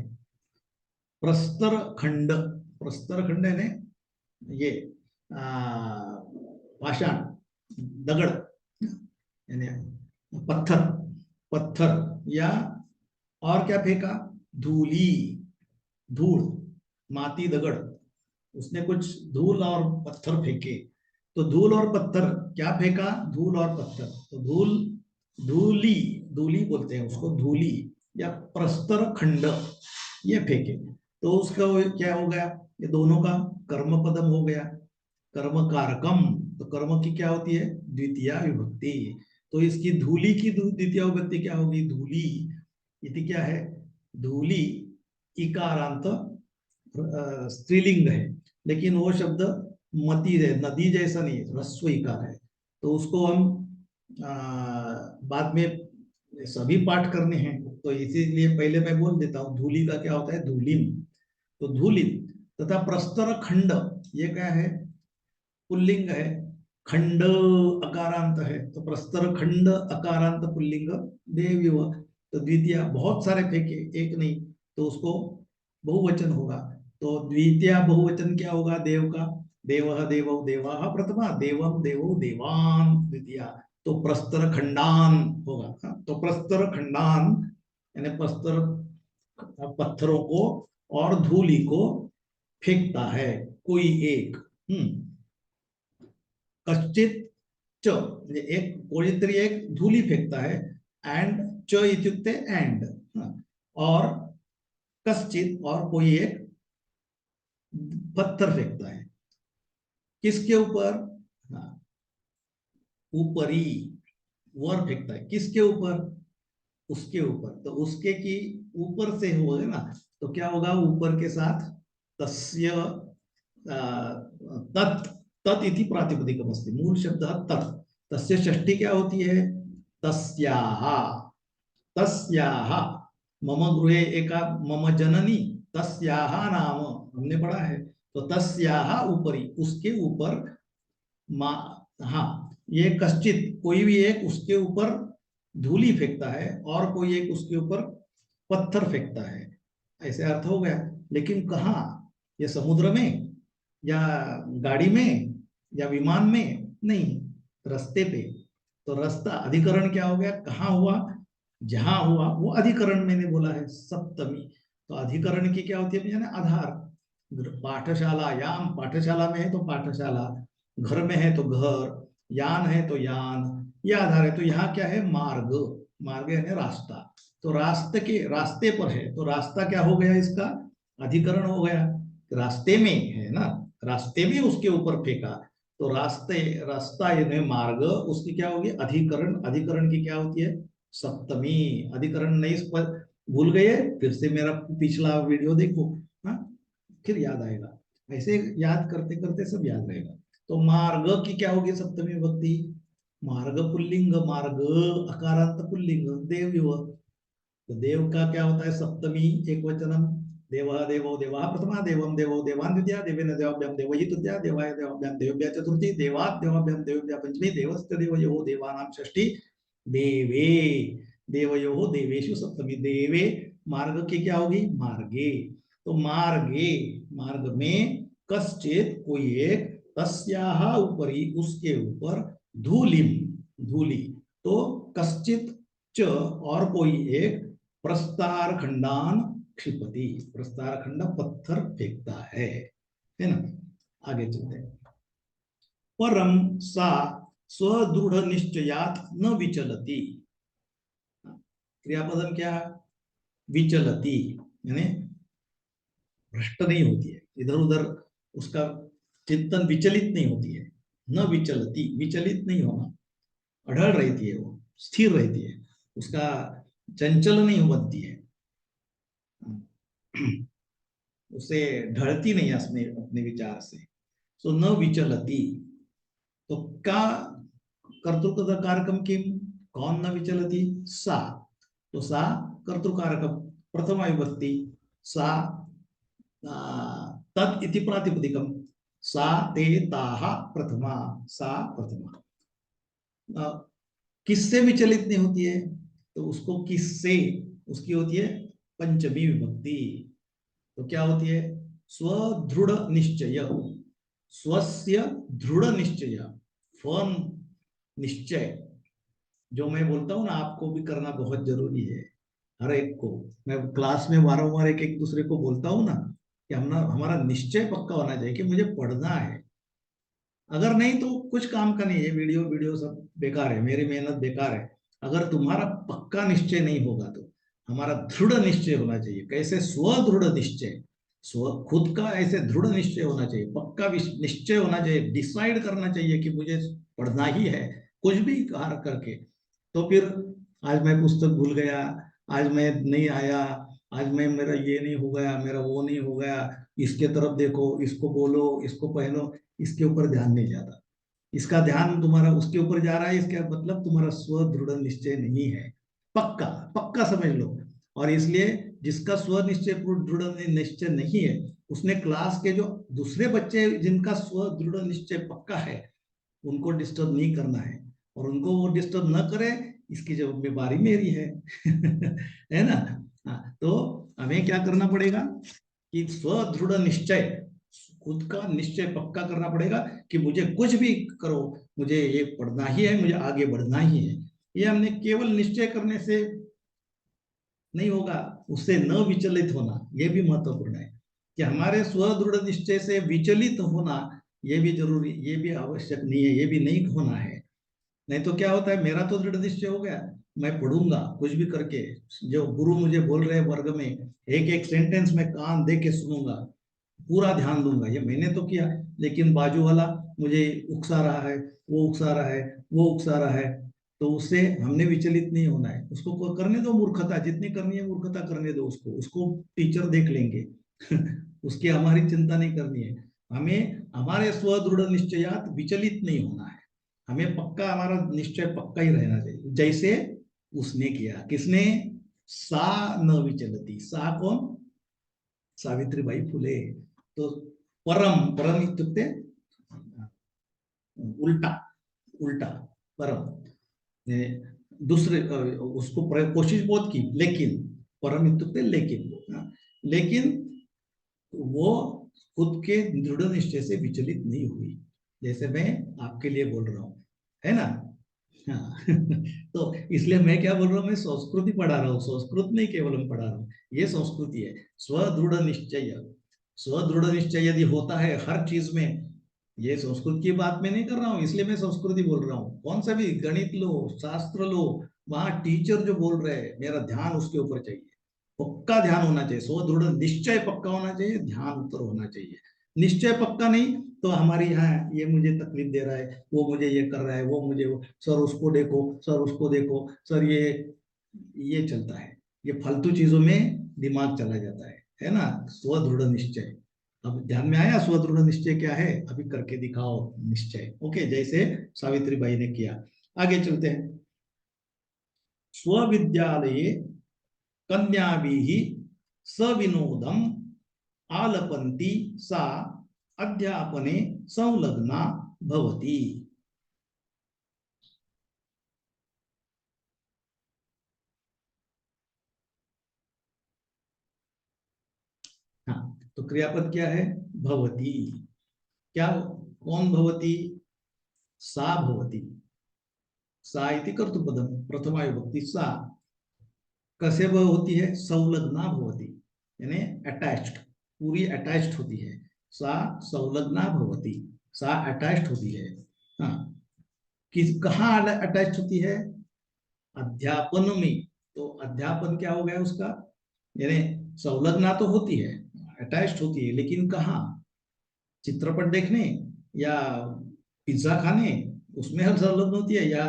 प्रस्तर खंड। प्रस्तर खंड है ये पाषाण, दगड़ यानी पत्थर, पत्थर। या और क्या फेंका, धूली, धूल, माटी दगड़। उसने कुछ धूल और पत्थर फेंके। तो धूल और पत्थर क्या फेंका, धूल और पत्थर। तो धूल, धूली, धूली बोलते हैं उसको, धूली या प्रस्तर खंड, ये फेंके। तो उसका क्या हो गया, ये दोनों का कर्म पदम हो गया, कर्म कारकम। तो कर्म की क्या होती है, द्वितीय विभक्ति। तो इसकी धूली की द्वितीय विभक्ति क्या होगी, धूली। इति क्या है, धूली इकारांत स्त्रीलिंग है, लेकिन वो शब्द मती है, नदी जैसा नहीं है, ह्रस्व इकार है। तो उसको हम बाद में सभी पाठ करने हैं, तो इसीलिए पहले मैं बोल देता हूँ। धूलि का क्या होता है? धूलिम। तो धूलिम तथा प्रस्तर खंड, ये क्या है? पुल्लिंग है। खंड अकारांत है, तो प्रस्तर खंड अकारांत पुल्लिंग देवयुव। तो द्वितीय, बहुत सारे फेंके, एक नहीं, तो उसको बहुवचन होगा। तो द्वितीय बहुवचन क्या होगा देव का? देवः देवौ देवाः प्रथमा, देवम देवौ देवान द्वितीया। तो प्रस्तर खंडान होगा। हाँ, तो प्रस्तर खंडान यानी प्रस्तर पत्थरों को और धूलि को फेंकता है कोई एक। कश्चित च म्हणजे एक कोणीतरी एक धूली फेकता है। एंड च इत्युक्ते एंड। और कश्चित और कोई एक पत्थर फेंकता है। किसके ऊपर? हाँ, ऊपरी, वर फेंकता है। किसके ऊपर? उसके ऊपर। तो उसके की ऊपर से होगा ना, तो क्या होगा? ऊपर के साथ तस्य तत्, तत् इति प्रातिपदिकम अस्ति, मूल शब्द तत्। तस्य षष्ठी क्या होती है? तस्याः। तस्याः मम गृहे एका मम जननी तस्याः नाम, हमने पढ़ा है। तो तस्याः ऊपरी, उसके ऊपर। मा, हाँ, ये कश्चित कोई भी एक उसके ऊपर धूली फेंकता है और कोई एक उसके ऊपर पत्थर फेंकता है, ऐसे अर्थ हो गया। लेकिन कहाँ? ये समुद्र में, या गाड़ी में, या विमान में? नहीं, रास्ते पे। तो रास्ता अधिकरण क्या हो गया? कहाँ हुआ? जहां हुआ वो अधिकरण मैंने बोला है, सप्तमी। तो अधिकरण की क्या होती है? यानी आधार। पाठशाला, याम पाठशाला में है तो पाठशाला, घर में है तो घर, यान है तो यान, ये आधार है। तो यहाँ क्या है? मार्ग। मार्ग यानी रास्ता। तो रास्ते के, रास्ते पर है, तो रास्ता क्या हो गया? इसका अधिकरण हो गया। रास्ते में है ना, रास्ते में उसके ऊपर फेंका। तो रास्ते, रास्ता यानी मार्ग, उसकी क्या होगी? अधिकरण। अधिकरण की क्या होती है? सप्तमी। अधिकरण नहीं पर भूल गए? फिर से मेरा पिछला वीडियो देखो। हाँ, फिर याद आएगा। ऐसे याद करते करते सब याद रहेगा। तो मार्ग की क्या होगी? सप्तमी विभक्ति। मार्ग पुल्लिंग, मार्ग अकारांत पुल्लिंग देवयुव। तो देव का क्या होता है? सप्तमी एक वचनम। देवः देवो देवाः प्रथमा, देवम देवो देवान् द्वितीया, देवेन देवाभ्याम देवैः तृतीया, देवाय देवाभ्याम देवेभ्यः चतुर्थी, देवात् देवाभ्याम देवेभ्यः पंचमी, देवस्य देवयोः देवानां षष्ठी, देवे देवयोः देवेषु सप्तमी। देवे मार्ग की क्या होगी? मार्गे। तो मार्गे, मार्ग में कश्चित कोई एक, तस्याः ऊपरी उसके ऊपर, धूलिम धूली। तो कश्चित च और कोई एक, प्रस्तार खंडान क्षिपति, प्रस्तार खंड पत्थर फेंकता है ना। आगे चलते हैं। परम सा स्वदृढ़ निश्चयात न विचलती। क्रियापदम क्या? विचलती, यानी भ्रष्ट नहीं होती है, इधर उधर उसका चिंतन विचलित नहीं होती है। न विचलती, विचलित नहीं होना, अड़ल रहती है, वो स्थिर रहती है, उसका चंचल नहीं बनती है, उसे ढलती नहीं अपने अपने विचार से। सो न विचलती। तो का कर्तृकारकम किम? कौन न विचलती? सा। तो सा कर्तृकारकम, प्रथमा विभक्ति। सा तत् इति प्रातिपदिकम। सा ते ताः प्रथमा, सा प्रथमा। किससे विचलित नहीं होती है? तो उसको किससे, उसकी होती है पंचमी विभक्ति। तो क्या होती है? स्वदृढ़ निश्चय, स्वस्य दृढ़ निश्चय, फर्म निश्चय। जो मैं बोलता हूँ ना, आपको भी करना बहुत जरूरी है, हर एक को। मैं क्लास में वारंवार एक एक दूसरे को बोलता हूँ ना, कि हमारा निश्चय पक्का होना चाहिए कि मुझे पढ़ना है। अगर नहीं तो कुछ काम का नहीं है, वीडियो वीडियो सब बेकार है, मेरी मेहनत बेकार है। अगर तुम्हारा पक्का निश्चय नहीं होगा तो हमारा दृढ़ निश्चय होना चाहिए। कैसे? स्वदृढ़ निश्चय, स्व खुद का ऐसे दृढ़ निश्चय होना चाहिए, पक्का निश्चय होना चाहिए, डिसाइड करना चाहिए कि मुझे पढ़ना ही है, कुछ भी कार्य करके। तो फिर आज मैं पुस्तक भूल गया, आज मैं नहीं आया, आज मैं, मेरा ये नहीं हो गया, मेरा वो नहीं हो गया, इसके तरफ देखो, इसको बोलो, इसको पहनो, इसके ऊपर ध्यान नहीं जाता। इसका ध्यान तुम्हारा उसके ऊपर जा रहा है, इसका मतलब तुम्हारा स्व दृढ़ निश्चय नहीं है। पक्का पक्का समझ लो। और इसलिए जिसका स्व निश्चय दृढ़ निश्चय नहीं है, उसने क्लास के जो दूसरे बच्चे जिनका स्व दृढ़ निश्चय पक्का है उनको डिस्टर्ब नहीं करना है, और उनको वो डिस्टर्ब न करे इसकी जिम्मेदारी मेरी है। है ना। हाँ, तो हमें क्या करना पड़ेगा कि स्वदृढ़ निश्चय, खुद का निश्चय पक्का करना पड़ेगा कि मुझे कुछ भी करो, मुझे ये पढ़ना ही है, मुझे आगे बढ़ना ही है। ये हमने केवल निश्चय करने से नहीं होगा, उससे न विचलित होना ये भी महत्वपूर्ण है। कि हमारे स्वदृढ़ निश्चय से विचलित होना ये भी जरूरी, ये भी आवश्यक नहीं है, ये भी नहीं होना है। नहीं तो क्या होता है, मेरा तो दृढ़ निश्चय हो गया, मैं पढ़ूंगा कुछ भी करके, जो गुरु मुझे बोल रहे हैं वर्ग में एक एक सेंटेंस में कान दे के सुनूंगा, पूरा ध्यान दूंगा, ये मैंने तो किया। लेकिन बाजू वाला मुझे उकसा रहा है, वो उकसा रहा है, वो उकसा रहा है, तो उससे हमने विचलित नहीं होना है। उसको करने दो, मूर्खता जितनी करनी है मूर्खता करने दो, उसको उसको टीचर देख लेंगे। उसकी हमारी चिंता नहीं करनी है। हमें हमारे स्वदृढ़ निश्चयात विचलित नहीं होना है। हमें पक्का, हमारा निश्चय पक्का ही रहना चाहिए, जैसे उसने किया। किसने? सा न विचलती। सा कौन? सावित्रीबाई फुले। तो परम, परम इत्युक्ते उल्टा, उल्टा परम। दूसरे उसको कोशिश बहुत की, लेकिन परम इत्युक्ते लेकिन, लेकिन वो खुद के दृढ़ निश्चय से विचलित नहीं हुई, जैसे मैं आपके लिए बोल रहा हूँ, है ना। हाँ। तो इसलिए मैं क्या बोल रहा हूँ, मैं संस्कृति पढ़ा रहा हूँ, संस्कृत नहीं केवल हम पढ़ा रहा हूँ, ये संस्कृति है। स्वदृढ़ निश्चय, स्वदृढ़ निश्चय यदि होता है हर चीज में, ये संस्कृत की बात मैं नहीं कर रहा हूँ, इसलिए मैं संस्कृति बोल रहा हूँ। कौन सा भी गणित लो, शास्त्र लो, वहां टीचर जो बोल रहे हैं मेरा ध्यान उसके ऊपर चाहिए, पक्का ध्यान होना चाहिए। स्वदृढ़ निश्चय पक्का होना चाहिए, ध्यान ऊपर होना चाहिए। निश्चय पक्का नहीं तो हमारी यहाँ ये मुझे तकलीफ दे रहा है, वो मुझे ये कर रहा है, वो मुझे सर उसको देखो, सर उसको देखो, सर ये चलता है, ये फालतू चीजों में दिमाग चला जाता है ना। स्वदृढ़ निश्चय, अब ध्यान में आया स्वदृढ़ निश्चय क्या है? अभी करके दिखाओ निश्चय। ओके, जैसे सावित्रीबाई ने किया। आगे चलते हैं। स्वविद्यालये कन्याभिः सविनोदम् आलपन्ति सा अध्यापने संलग्ना भवति। हाँ, तो क्रियापद क्या है? भवति। क्या? कौन भवति? सा भवति। सा इति कर्तृपदम, प्रथमा विभक्ति सा। कैसे वह होती है? संलग्ना भवति, यानी अटैच्ड, पूरी अटैच्ड होती है। सा संलग्ना भवति, सा अटैच्ड होती है। हाँ, किस कहाँ अटैच्ड होती है? अध्यापन में। तो अध्यापन क्या हो गया उसका? यानी संलग्ना तो होती है, अटैच्ड होती है, लेकिन कहाँ? चित्रपट देखने या पिज्जा खाने, उसमें हम संलग्न होती है, या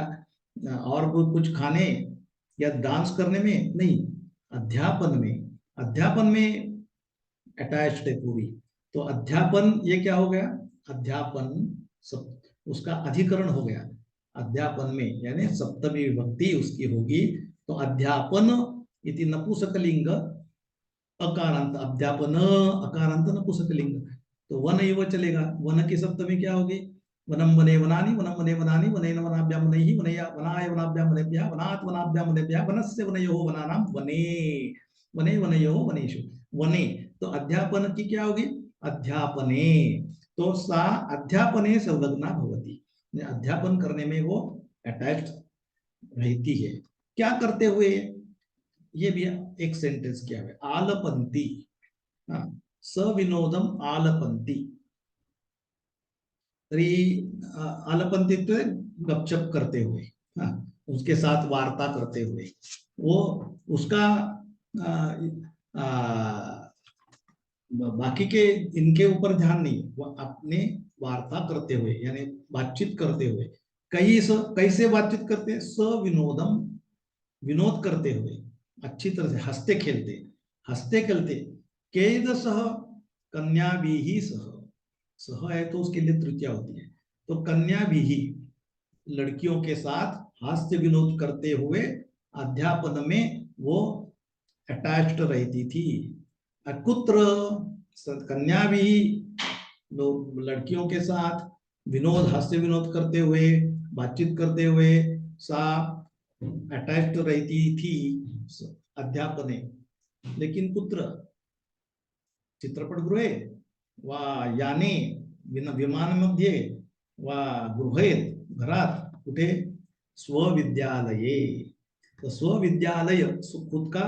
और कुछ खाने या डांस करने में नहीं, अध्यापन में। अध्यापन में अटैच्ड है पूरी। तो अध्यापन ये क्या हो गया? अध्यापन सब उसका अधिकरण हो गया अध्यापन में, यानी सप्तमी विभक्ति उसकी होगी। तो अध्यापन इति नपुंसकलिंग अकारांत, अध्यापन अकारांत नपुंसकलिंग, तो वन एव चलेगा। वन की सप्तमी क्या होगी? वनम वने वनानि, वनम वने वनानि, वनेन वनाभ्याम वनैहि, वनया वनाय वनाभ्याम वनेभ्यः, वनात् वनाभ्याम वनेभ्यः, वनस्य वनयोः वनानां वने, वने वनयोः वनेषु, वने। तो अध्यापन की क्या होगी? अध्यापने। तो सा अध्यापने संलग्ना भवति, अध्यापन करने में वो अटैच्ड रहती है। क्या करते हुए? ये भी एक सेंटेंस किया है, आलपंती। हाँ, सविनोदम आलपंती। तरी आलपंती तो गपशप करते हुए, हाँ, उसके साथ वार्ता करते हुए, वो उसका आ, आ, बाकी के इनके ऊपर ध्यान नहीं, वो अपने वार्ता करते हुए यानी बातचीत करते हुए। कैसे बातचीत करते हैं? सविनोदम, विनोद करते हुए, अच्छी तरह से हंसते खेलते, हंसते खेलते। केद सह, कन्या भी ही सह, सह है तो उसके लिए तृतीया होती है। तो कन्या भी ही लड़कियों के साथ हास्य विनोद करते हुए अध्यापन में वो अटैच्ड रहती थी। कुत्र कन्या भी लोग लड़कियों के साथ विनोद हास्य विनोद करते हुए बातचीत करते हुए सा अटैच्ड रहती थी अध्यापने। लेकिन कुत्र चित्रपटगृहे वा याने विमानमध्ये वा गृहे घरात कुठे स्वविद्यालये। तो स्वविद्यालय खुद का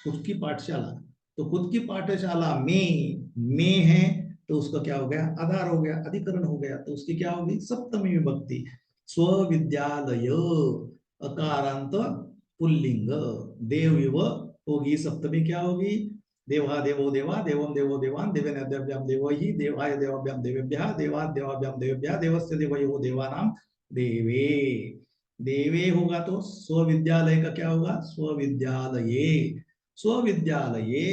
खुद की पाठशाला। तो खुद की पाठशाला में है तो उसका क्या हो गया आधार हो गया अधिकरण हो गया तो उसकी क्या होगी सप्तमी विभक्ति। स्वविद्यालय अकारांत पुल्लिंग देव इव होगी सप्तमी क्या होगी देवा देवो देवा देवम देवो देवान देवेनाद्याभ्याम देवहि देवाय देवाभ्याम देवेभ्यः देवाद देवाभ्याम देवेभ्यः देवस्य देवयो देवानाम देवे। देवे होगा तो स्वविद्यालय का क्या होगा स्वविद्यालये। स्वविद्यालये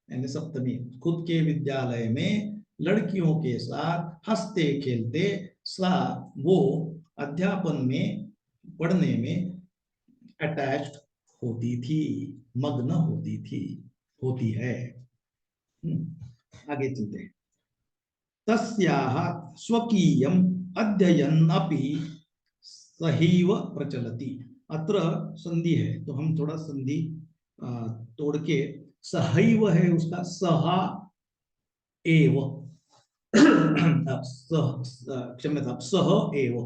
यानी सप्तमी खुद के विद्यालय में लड़कियों के साथ हंसते खेलते सा वो अध्यापन में पढ़ने में अटैच्ड होती थी मग्न होती थी होती है। आगे चलते हैं। तस्याः स्वकीयम् अध्ययनमपि सहैव प्रचलति। अत्र संधि है तो हम थोड़ा संधि तोड़ के सहैव है उसका सहा एव क्षम्यतां सह एव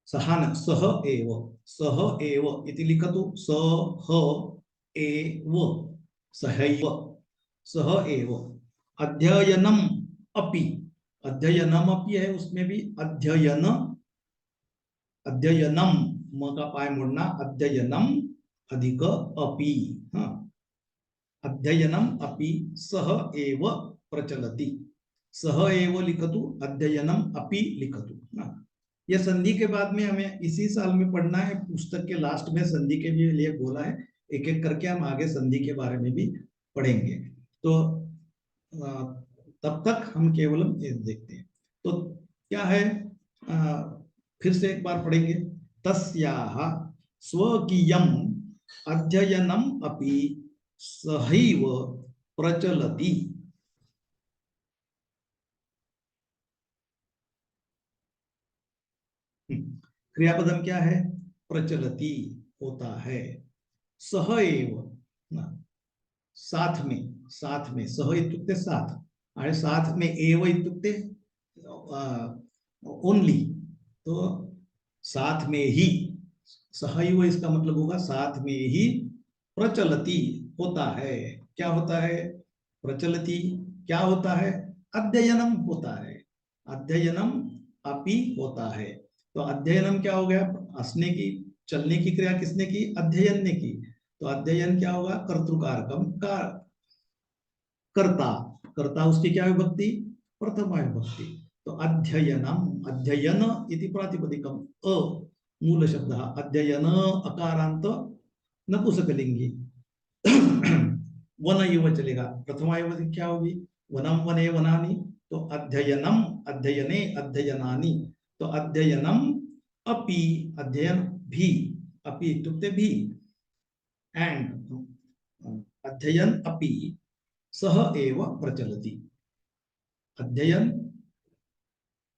सहान सह एव इति लिखतु सह एव सहैव सह एव अध्ययनम अपि अध्ययनम अपि है उसमें भी अध्ययन अध्ययनम म का पाय मोड़ना अध्ययनम अधिक अपि हाँ अध्ययनम अपि सह एव प्रचलति सह एव लिखतु अध्ययनम अपि लिखतु हाँ। यह संधि के बाद में हमें इसी साल में पढ़ना है पुस्तक के लास्ट में संधि के लिए बोला है एक एक करके हम आगे संधि के बारे में भी पढ़ेंगे। तो तब तक हम केवल देखते हैं। तो क्या है फिर से एक बार पढ़ेंगे। तस्याः स्वकीयम् अध्ययनम अपि सहैव प्रचलति। क्रियापदम क्या है प्रचलति होता है सहैव साथ में सह इत्युक्ते साथ आणि साथ में एव इत्युक्ते ओनली तो साथ में ही सहैव इसका मतलब होगा साथ में ही प्रचलति होता है। क्या होता है प्रचलति क्या होता है अध्ययनम होता है अध्ययनम अपि होता है। तो अध्ययनम क्या हो गया हंसने की चलने की क्रिया किसने की अध्ययन ने की। तो अध्ययन क्या होगा कर्तृकारकम का कर्ता कर्ता उसकी क्या विभक्ति प्रथमा विभक्ति। तो अध्ययनम अध्ययन इति प्रातिपदिकम अ मूल शब्द अध्ययन अकारांत नपुंसकलिंगी वन युव चलेगा प्रथमा विभक्ति क्या होगी वनम वने वनानि। तो अध्ययनम अध्ययने अध्ययनानि। तो अध्ययनम अपि अध्ययन भी अपि इत्युक्ते भी एंड अध्ययन अपि सह एव प्रचलति अध्ययन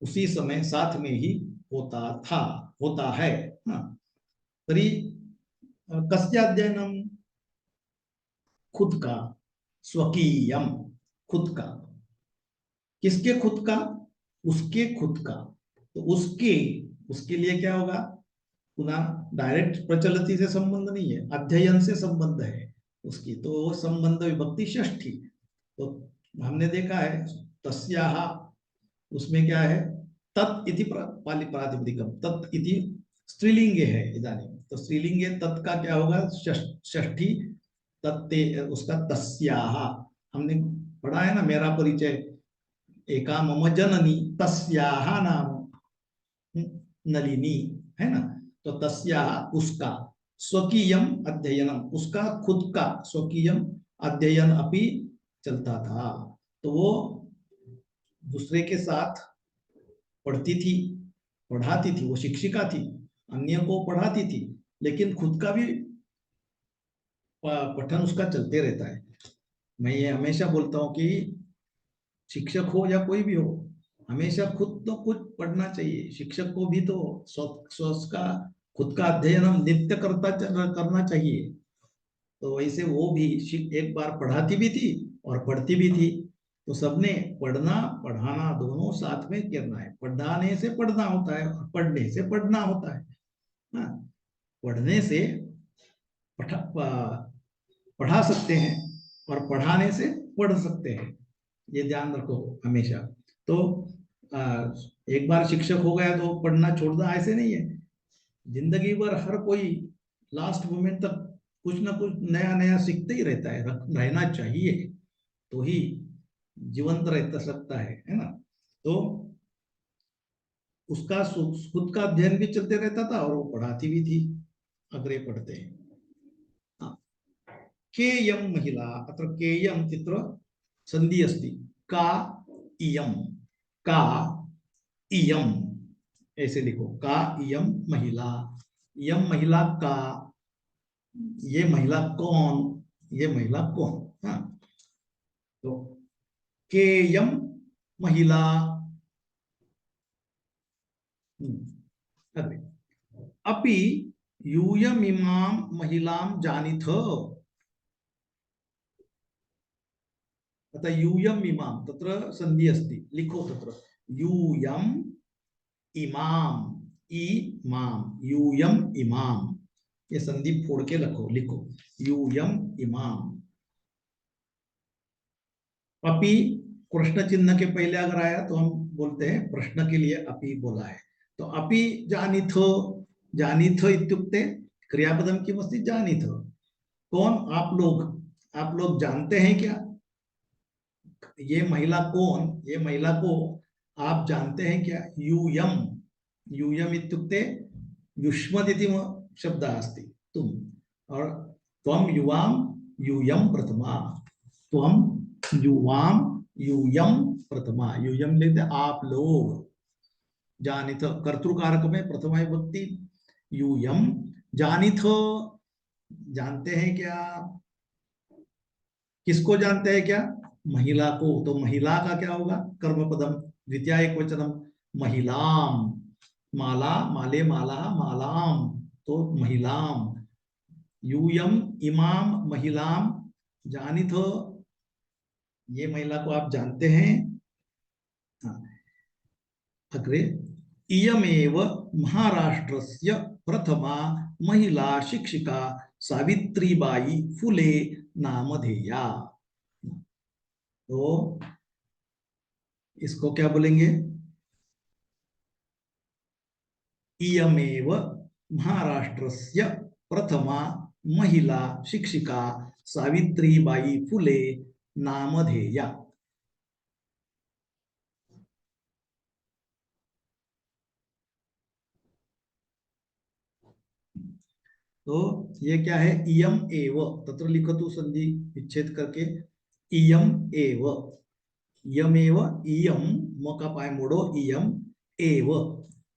उसी समय साथ में ही होता था होता है। तरी कस्य अध्ययनम खुद का स्वकीयम खुद का किसके खुद का उसके खुद का। तो उसके उसके लिए क्या होगा पुनः डायरेक्ट प्रचलति से संबंध नहीं है अध्ययन से संबंध है उसकी। तो संबंध विभक्ति षष्ठी। तो हमने देखा है तस्याः उसमें क्या है तत् इति प्रातिपदिकम तत् इति स्त्रीलिंगे है इदानीं। तो स्त्रीलिंगे तत् का क्या होगा षष्ठी तत्ते उसका तस्याः हमने पढ़ा है ना मेरा परिचय एका मम जननी तस्याः नाम नलिनी है ना। तो तस्याः उसका स्वकीयम अध्ययनम उसका खुद का स्वकीयम अध्ययन अपि चलता था। तो वो दूसरे के साथ पढ़ती थी, पढ़ाती थी, वो शिक्षिका थी, अन्य को पढ़ाती थी, लेकिन खुद का भी पठन उसका चलते रहता है। मैं ये हमेशा बोलता हूँ कि शिक्षक हो या कोई भी हो, हमेशा खुद तो कुछ पढ़ना चाहिए। शिक्षक को भी तो स्व का खुद का अध्ययन हम नित्य करना चाहिए। तो वैसे वो भी एक बार पढ़ाती भी थी और पढ़ती भी थी। तो सबने पढ़ना पढ़ाना दोनों साथ में करना है। पढ़ाने से पढ़ना होता है और पढ़ने से पढ़ना होता है। हाँ, पढ़ने से पढ़ा सकते हैं और पढ़ाने से पढ़ सकते हैं, ये ध्यान रखो हमेशा। तो एक बार शिक्षक हो गया तो पढ़ना छोड़ना ऐसे नहीं है। जिंदगी भर हर कोई लास्ट मोमेंट तक कुछ ना कुछ नया नया सीखते ही रहता है, रहना चाहिए, तो ही जीवंत रह सकता है ना। तो उसका खुद का अध्ययन भी चलते रहता था और वो पढ़ाती भी थी। अग्रे पढ़ते हैं। हाँ, केयं महिला, अत्र केयं इत्यत्र संधि अस्ति। का इयं, का इयं ऐसे लिखो। का इयं महिला, इयं महिला का, ये महिला कौन, ये महिला कौन। हाँ, तो केयं महिला। अग्रे, अपि यूयमिमां महिलां जानीथ। अतः यूयम इमाम तत्र संधि अस्ति, लिखो तत्र यूयम इमाम, इमाम, यूयम इमाम, ये संधि फोड़ के लिखो, लिखो यूयम इमाम। अपि प्रश्न चिन्ह के पहले अगर आया तो हम बोलते हैं प्रश्न के लिए अपि बोला है। तो अपि जानीथो, जानीथो इत्युक्ते क्रियापदम किमस्ति जानीथो। कौन, आप लोग जानते हैं क्या? ये महिला कौन, ये महिला को आप जानते हैं क्या? यूयम, यूयम इत्युक्ते युष्मदिति शब्द अस्ति, तुम, और त्वम युवाम यूयम प्रथमा, त्वम युवाम यूयम प्रथमा, यूयम लेते आप लोग। जानिथ कर्तृकारक में प्रथमा विभक्ति यूयम। जानिथ जानते हैं क्या, किसको जानते हैं क्या? महिला को। तो महिला का क्या होगा? कर्म पदम, द्वितीय एक वचनम महिलाम, माला माले माला मालाम, तो महिलाम। यूयम इमाम महिलाम जानिथ, ये महिला को आप जानते हैं। हाँ, अग्रे, इयमेव महाराष्ट्रस्य प्रथमा महिला शिक्षिका सावित्रीबाई फुले नामधेया। तो इसको क्या बोलेंगे? इयमेव महाराष्ट्रस्य प्रथमा महिला शिक्षिका सावित्रीबाई फुले नामधेया। तो ये क्या है? इयम एव, तत्र लिखतु संधि विच्छेद करके इयम एव, यमेव, इयम, म का पाय मोड़ो, इयम एव।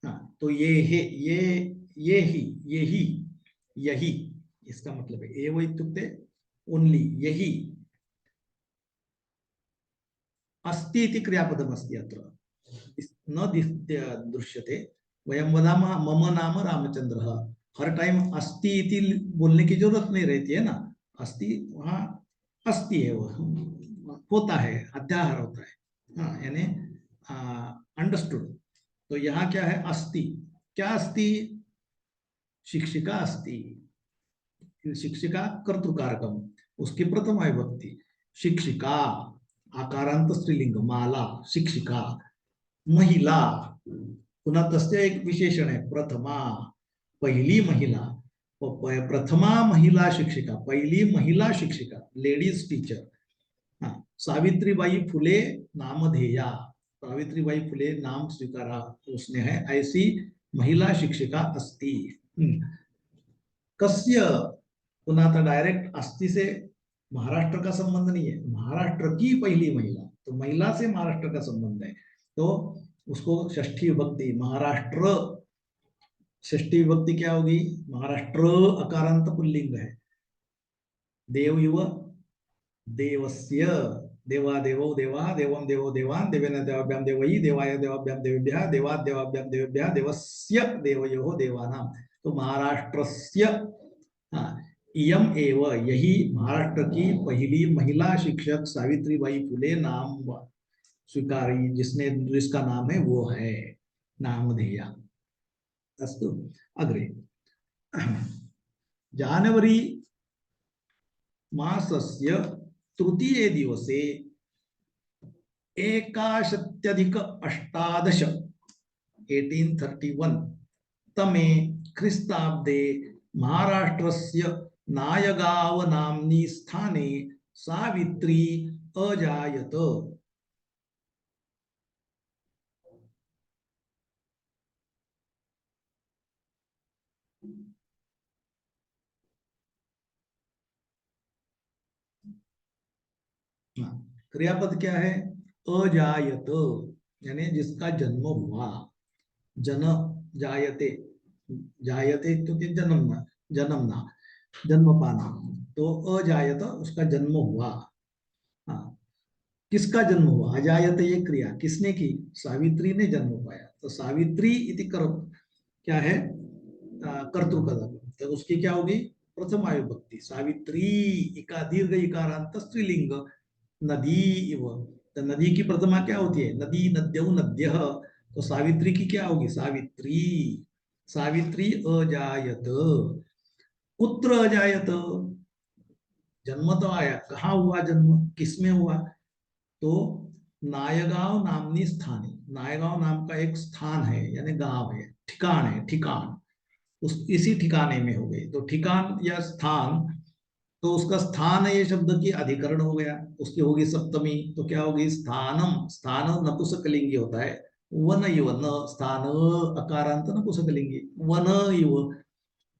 हाँ, तो ये है, ये ही, ये ही, यही, इसका मतलब है एव इत्युक्ते ओनली, यही। अस्ति इति क्रियापदम अस्ति अत्र, न दृश्यते। वयं वदामः मम नाम रामचंद्रः, हर टाइम अस्ति इति बोलने की जरूरत नहीं रहती है ना। अस्ति वहाँ अस्ति है, वो होता है, अध्याहार होता है। हाँ, यानी अंडरस्टूड। तो यहाँ क्या है? अस्ति, क्या अस्ति? शिक्षिका अस्ति। शिक्षिका कर्तृकारकम, उसकी प्रथम विभक्ति शिक्षिका, आकारांत स्त्रीलिंग, माला शिक्षिका। महिला, पुनः तस्य एक विशेषण है प्रथमा, पहली महिला। प्रथमा महिला शिक्षिका, पहली महिला शिक्षिका, लेडीज टीचर। हाँ, सावित्रीबाई फुले नामधेया, सावित्रीबाई फुले नाम स्वीकारा उसने है, ऐसी महिला शिक्षिका अस्ति। कस्य, पुन्हा आता डायरेक्ट अस्ति से महाराष्ट्र का संबंध नहीं है, महाराष्ट्र की पहली महिला, तो महिला से महाराष्ट्र का संबंध है, तो उसको षष्ठी विभक्ति महाराष्ट्र, षष्ठी विभक्ति क्या होगी, महाराष्ट्र अकारांत पुल्लिंग है, देव युव देवस्य, देवा देवो देवा देवम देवो देवान देवेन देवाभ्याम देवई देवाय देवाभ्याम देवेभ्यः देवाद देवाभ्याम देवेभ्यः देवस्य देवयोः देवानां, तो महाराष्ट्रस्य, हाँ, इयम एव, यही महाराष्ट्र की पहली महिला शिक्षक सावित्रीबाई फुले नाम स्वीकारी, जिसने, जिसका नाम है वो है नामधेया। अस्तु, अग्रे। जानवरी मासस्य तृतीये दिवसे एकाशत्यधिक अष्टादश 1831 तमे ख्रिस्ताब्दे महाराष्ट्रस्य नायगाव नाम्नी स्थाने सावित्री अजायत। क्रियापद क्या है, अजायत, यानी जिसका जन्म हुआ, जन, जायते, जायते तो क्या, जन्मना, जन्मना, जन्म पाना, तो अजायत उसका जन्म हुआ। हाँ, किसका जन्म हुआ, अजायत ये क्रिया किसने की, सावित्री ने जन्म पाया, तो सावित्री इति कर क्या है, कर्तृपद, तो उसकी क्या होगी, प्रथम विभक्ति, सावित्री, इका दीर्घ इकारांत स्त्रीलिंग, नदी इव, तो नदी की प्रथमा क्या होती है, नदी, नद्यौ नद्यः, तो सावित्री की क्या होगी, सावित्री, सावित्री अजायत, कुत्र अजायत, जन्म तो आया, कहाँ हुआ जन्म, किसमें हुआ, तो नायगांव नामनी स्थानी, नायगांव नाम का एक स्थान है, यानी गांव है, ठिकान है, ठिकान, उस इसी ठिकाने में हो गई, तो ठिकान या स्थान, तो उसका स्थान ये शब्द की अधिकरण हो गया, उसकी होगी सप्तमी, तो क्या होगी, स्थानम, स्थान नपुंसकलिंगी होता है, वन इव, न स्थान अकारांत नपुंसकलिंगी, वन इव,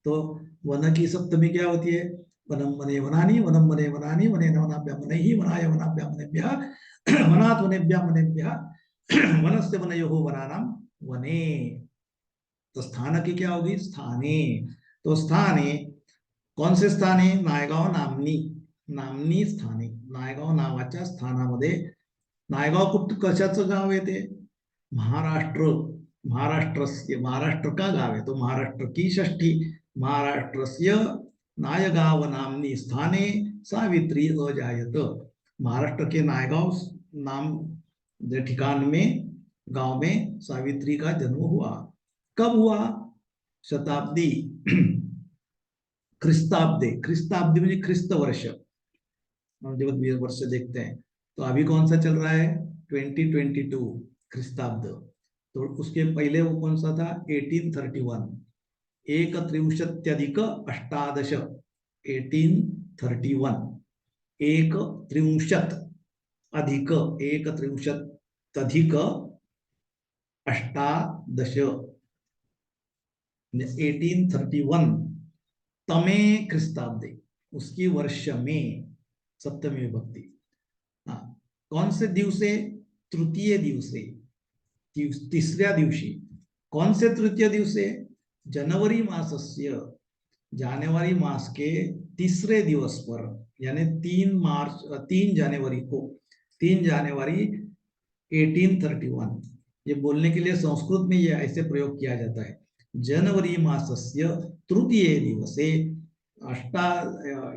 तो वन की सप्तमी क्या होती है, वनम वने वनानि, वनम वने वनानि, वने वनाभ्याम वनैहि, वनाय वनाभ्याम वनेभ्यः, वनात् वनेभ्याम वनेभ्यः, वनस्य वनयोः वनानां वने, तो स्थान की क्या होगी, स्थाने, तो स्थाने, कौन से स्थाने, नायगाव नामनी, नामनी स्थाने, नायगाव नावाच्या स्थानामध्ये, नायगाव कुठ कशाचं गाव आहे ते, महाराष्ट्र, महाराष्ट्रस्य, महाराष्ट्र का गाव है, तो महाराष्ट्र की षष्ठी, महाराष्ट्रस्य नायगाव नामनी स्थाने सावित्री अजायत, महाराष्ट्र के नायगांव नाम ठिकान में, गांव में सावित्री का जन्म हुआ, कब हुआ, शताब्दी, ख्रिस्ताब्दे, ख्रिस्ताब्दी म्हणजे ख्रिस्त वर्ष, हम जब वर्ष देखते हैं, तो अभी कौन सा चल रहा है, 2022 ख्रिस्ताब्द, तो उसके पहले वो कौन सा था, 1831, एक त्रिंशत्यधिक अष्टादश, 1831, एक त्रिंशत अधिक, एक त्रिंशत अधिक अष्टादश, 1831 तमे ख्रिस्ताब्दे, उसकी वर्ष में, सप्तमी विभक्ति, हाँ, कौन से दिवसे, तृतीय दिवसे, तिसऱ्या दिवशी, कौन से तृतीय दिवसे, जनवरी मासस्य, जनवरी मास के तीसरे दिवस पर, यानी 3 मार्च, 3 जनवरी को, 3 जनवरी 1831, ये बोलने के लिए संस्कृत में ये ऐसे प्रयोग किया जाता है, जनवरी मासस्य तृतीय दिवसे अष्टा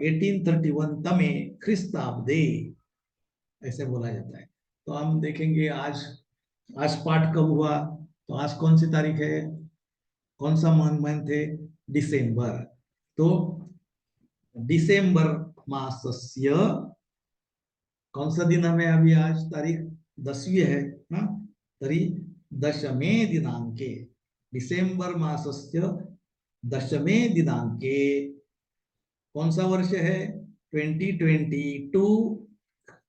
1831 तमे ख्रिस्ताब्दे, ऐसे बोला जाता है। तो हम देखेंगे आज, आज पाठ कब हुआ, तो आज कौन सी तारीख है, कौन सा मंथ है, दिसंबर, तो दिसंबर मासस्य, कौन सा दिन हमें अभी आज तारीख 10वीं है ना, तरी दशमे दिनांके, डिसेंबर मासस्य दशमे दिनांके, कौन सा वर्ष है, 2022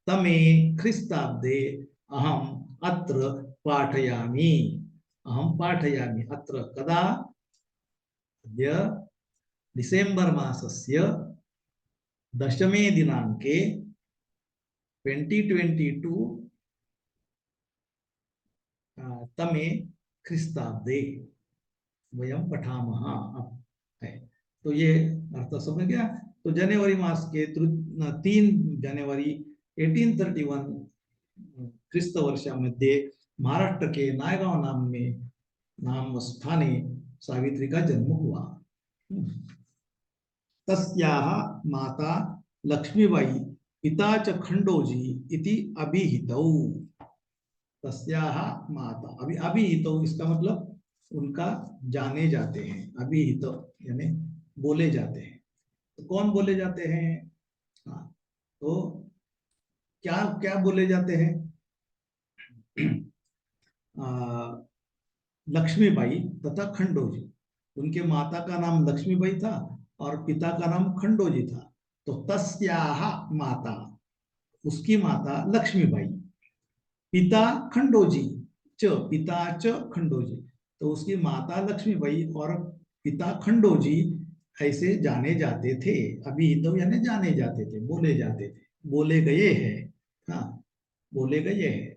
तमे ख्रिस्ताब्दे अहम अत्र पाठयामि, अहम पाठयामि अत्र, कदा, अद्य डिसेंबर मासस्य दशमे दिनांके 2022 तमे ख्रिस्ताब्दे वयम पठामः है। तो ये अर्थ समझ गया। तो जनवरी मास के 3 जनवरी 1831 ख्रिस्त वर्षामध्ये महाराष्ट्र के नायगांव नाम स्थाने सावित्री का जन्म हुआ। तस्याः माता लक्ष्मीबाई पिता च खंडोजी इति अभिहितौ। तस्याः माता अभिहितौ इसका मतलब उनका जाने जाते हैं, अभिहित यानी बोले जाते हैं। तो कौन बोले जाते हैं? हाँ, तो क्या क्या बोले जाते हैं? लक्ष्मीबाई तथा खंडोजी। उनके माता का नाम लक्ष्मीबाई था और पिता का नाम खंडोजी था। तो तस्याः माता, उसकी माता लक्ष्मीबाई, पिता खंडोजी पिता च खंडोजी। तो उसकी माता लक्ष्मीबाई और पिता खंडोजी ऐसे जाने जाते थे। अभी तो यानी जाने जाते थे, बोले जाते थे, बोले गए हैं। हाँ, बोले गए हैं।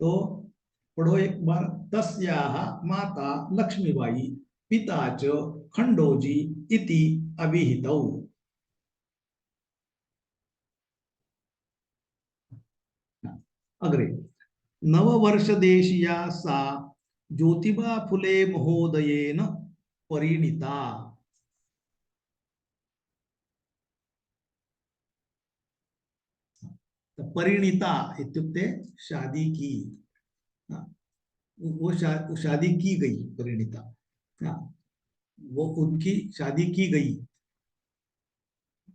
तो पढ़ो एक बार। तस्याः माता लक्ष्मीबाई पिता च खंडोजी इति अभिहितौ। अग्रे नववर्षदेशीया सा ज्योतिबा फुले महोदयेन परिणीता। परिणीता इत्युक्ते शादी की। हाँ, वो शादी की गई, परिणीता। हाँ, वो उनकी शादी की गई।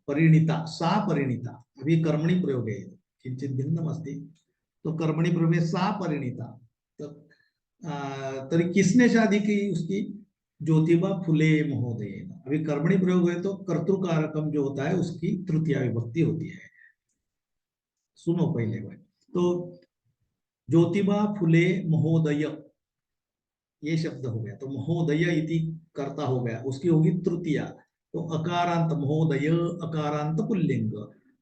परिणीता, सा परिणीता। अभी कर्मणि प्रयोग है, किंचित भिन्नम अस्ति। तो कर्मणि प्रयोग है सा परिणीता। तो तरी किसने शादी की उसकी? ज्योतिबा फुले महोदय। अभी कर्मणि प्रयोग है तो कर्तृकारकम जो होता है उसकी तृतीया विभक्ति होती है। सुनो पहले बार। तो ज्योतिबा फुले महोदय ये शब्द हो गया, तो महोदय इति कर्ता हो गया, उसकी होगी तृतीया। तो अकारांत महोदय, अकारांत पुल्लिंग,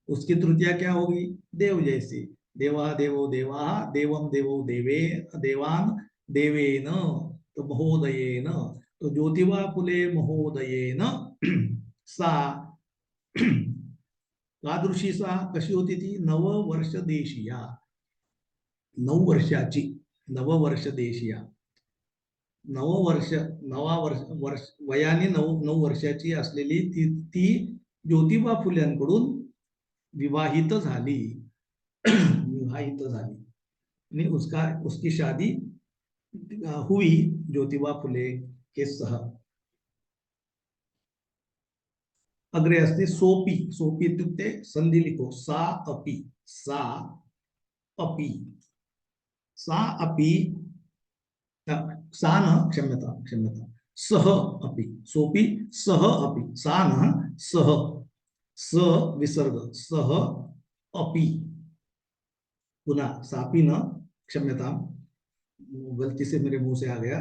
उसकी तृतीया क्या होगी? देव जैसी। देवा देवो देवा, देवम देवो देवे, देवान देवेन, तो महोदयेन। तो ज्योतिबा फुले महोदयेन सा तादृशी सा कशी होती ती? नववर्ष देशीया, 9 वर्षाची, नववर्ष देशीया। नववर्ष, वर्ष वयाने 9 वर्षाची असलेली ती ती ज्योतिबा फुल्यांकडून विवाहित झाली. विवाहित झाली आणि उसकी शादी हुई ज्योतिबा फुले के सह. अग्रे अस्ति सोपी. सोपी इत्युक्ते संधि लिखो, सा अपि, सा अपि, सा अपि, सा न, क्षम्यता क्षम्यता, सह अपि. सोपी सह अपि, सा न सह, स विसर्ग, सह अपि. पुनः सापी न, क्षम्यता, गलती से मेरे मुंह से आ गया.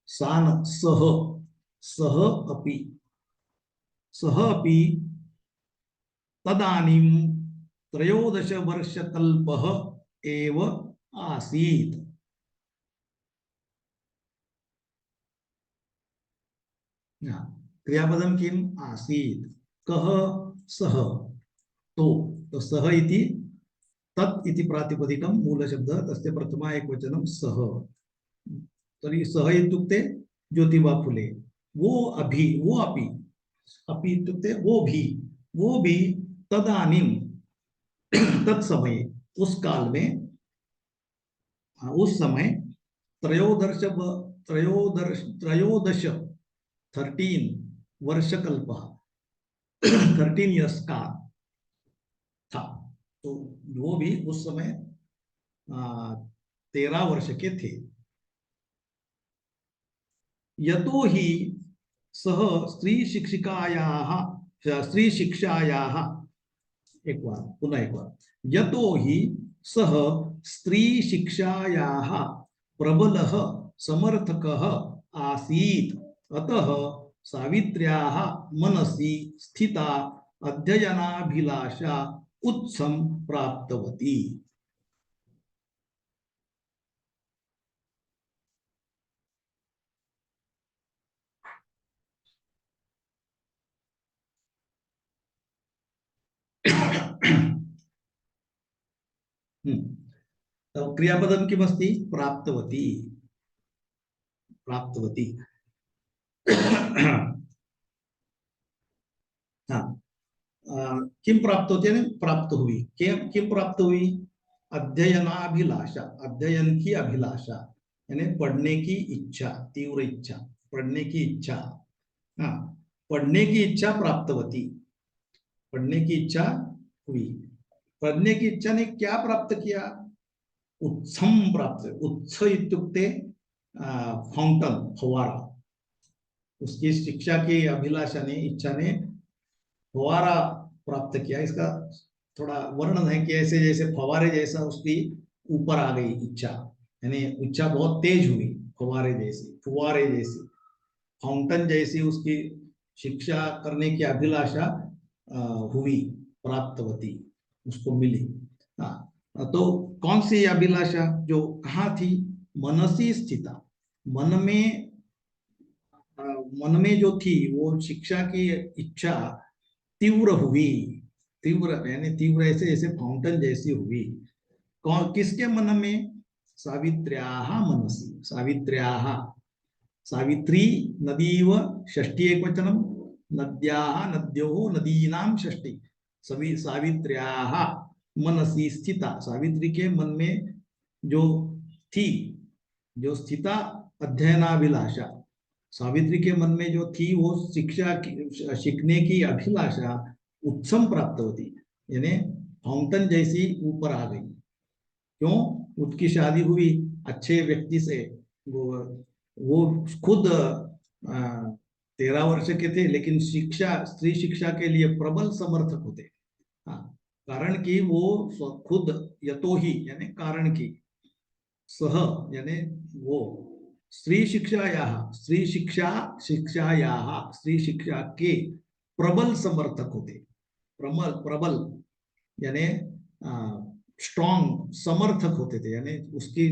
सा न सह, सह अपि, सह अपि तदानीं 13 वर्षकल्पः एव आसीत्. क्रियापदम किम? आसीत्. कः? सः. तो सः इति तत् इति प्रातिपदिकं मूलशब्द, तस्य प्रथमा एकवचनं सः. तर्हि सः इत्युक्ते ज्योतिबा फुले. वो अभी, वो अपि, अपि इत्युक्ते वो भी तदानीं, तत्समये, उस काल में, उस समय, त्रयोदश त्रयोदश त्रयोदश 13 वर्षकल्प, 13 इयर्स का था. तो वो भी उस समय 13 वर्ष के थे. यतो हि सह स्त्री शिक्षायाः, एक बार पुनः एक बार. यतो हि सह स्त्री शिक्षायाः प्रबलः समर्थकः आसीत्, अतः सावित्र्याः मनसि स्थिता अध्ययनाभिलाषा उत्सम प्राप्तवती। तो क्रियापदं किमस्ति? प्राप्तवती। प्राप्तवती। हाँ, किम प्राप्त होती है? प्राप्त हुई। किम किम प्राप्त हुई? अध्ययनाभिलाषा, अध्ययन की अभिलाषा, यानी पढ़ने की इच्छा, तीव्र इच्छा, पढ़ने की इच्छा। हाँ, पढ़ने की इच्छा प्राप्तवती, पढ़ने की इच्छा हुई। पढ़ने की इच्छा ने क्या प्राप्त किया? उत्सम प्राप्त। उत्स इत्युक्ते फाउंटन, फवारा। उसकी शिक्षा की अभिलाषा ने, इच्छा ने फवारा प्राप्त किया। इसका थोड़ा वर्णन है कि ऐसे जैसे फवारे जैसा उसकी ऊपर आ गई इच्छा, यानी इच्छा बहुत तेज हुई, फवारे जैसी, फुवारे जैसी, फाउंटन जैसी उसकी शिक्षा करने की अभिलाषा हुई, प्राप्तवती, उसको मिली। हाँ, तो कौन सी अभिलाषा? जो कहाँ थी? मनसी स्थिता, मन में, मन में जो थी वो शिक्षा की इच्छा तीव्र हुई। तीव्र यानी तीव्र ऐसे जैसे फाउंटेन जैसी हुई। कौन, किसके मन में? सावित्र्याः मनसि, सावित्र्याः, सावित्री नदीव षष्ठी एकवचनम, नद्याः नद्योः नदीनां षष्ठी, सभी सावित्र्याः मनसि स्थिता, सावित्री के मन में जो थी, जो स्थिता अध्ययनाभिलाषा, सावित्री के मन में जो थी वो शिक्षा की, सीखने की अभिलाषा उत्सम प्राप्त होती, यानी फाउंटेन जैसी ऊपर आ गई। क्यों? उसकी शादी हुई अच्छे व्यक्ति से। वो खुद 13 वर्ष के थे, लेकिन शिक्षा, स्त्री शिक्षा के लिए प्रबल समर्थक होते। हाँ, कारण कि वो खुद, यतो ही यानी कारण की, सह यानी वो, स्त्री शिक्षायाः, स्त्री शिक्षा, शिक्षायाः, स्त्री शिक्षा के प्रबल समर्थक होते। प्रबल, प्रबल यानी स्ट्रॉन्ग, समर्थक होते थे, यानी उसकी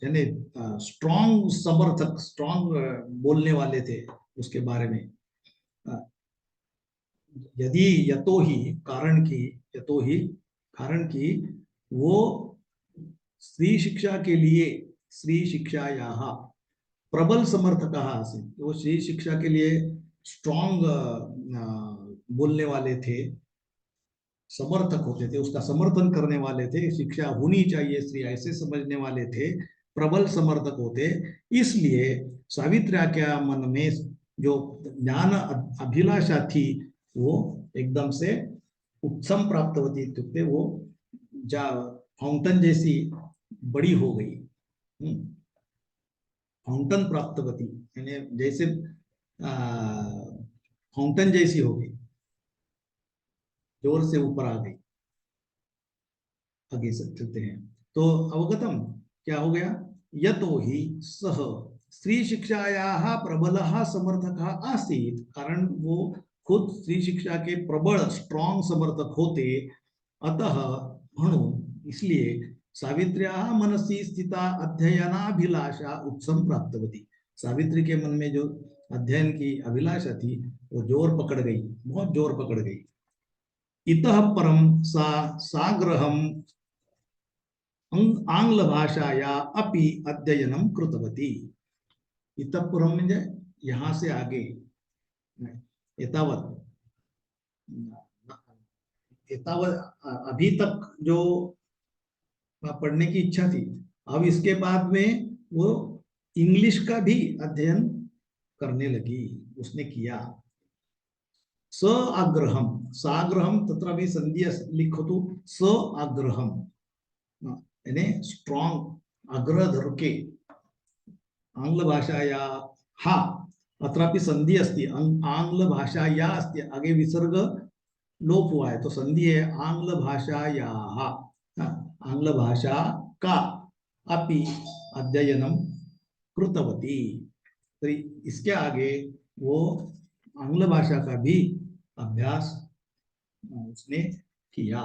यानी स्ट्रॉन्ग समर्थक, स्ट्रॉन्ग बोलने वाले थे उसके बारे में। यदि, यतो ही, कारण की, यतो ही कारण की वो स्त्री शिक्षा के लिए, स्त्री शिक्षायाः प्रबल समर्थक आसीत्, वो स्त्री शिक्षा के लिए स्ट्रॉन्ग बोलने वाले थे, समर्थक होते थे, उसका समर्थन करने वाले थे, शिक्षा होनी चाहिए स्त्री ऐसे समझने वाले थे, प्रबल समर्थक होते। इसलिए सावित्र्या के मन में जो ज्ञान अभिलाषा थी वो एकदम से उत्सम प्राप्त होती, इत्युक्ते वो जा फाउंटेन जैसी बड़ी हो गई। फाउंटेन प्राप्तवती यानी जैसे फाउंटेन जैसी हो गई, जोर से ऊपर आ गई। आगे सब चलते हैं। तो अवगतम क्या हो गया? यतो ही सह स्त्री शिक्षायाः प्रबलः समर्थकः आसीत्, कारण वो खुद स्त्री शिक्षा के प्रबल, स्ट्रॉन्ग समर्थक होते। अतः, म्हणून, इसलिए सावित्र्याः मनसि स्थिता अध्ययनाभिलाषा उत्सम प्राप्तवती, सावित्री के मन में जो अध्ययन की अभिलाषा थी वो जोर पकड़ गई, बहुत जोर पकड़ गई। इतः परम सा साग्रहम आंग्ल भाषाया अपि अध्ययनम कृतवती। इतः परम म्हणजे यहाँ से आगे, एतावत, एतावत अभी तक जो पढ़ने की इच्छा थी, अब इसके बाद में वो इंग्लिश का भी अध्ययन करने लगी, उसने किया। स आग्रहम, साग्रहम तत्र भी संधि लिखतु, स आग्रहम यानी स्ट्रॉन्ग, आग्रह धर के, आंग्ल भाषाया, हा अत्रापि संधि अस्ति, आंग्ल भाषाया अस्ति, आगे विसर्ग लोप हुआ है तो संधि है, आंग्ल भाषाया, आंग्ल भाषा का अपि अध्ययनम कृतवती। तो इसके आगे वो आंग्ल भाषा का भी अभ्यास उसने किया।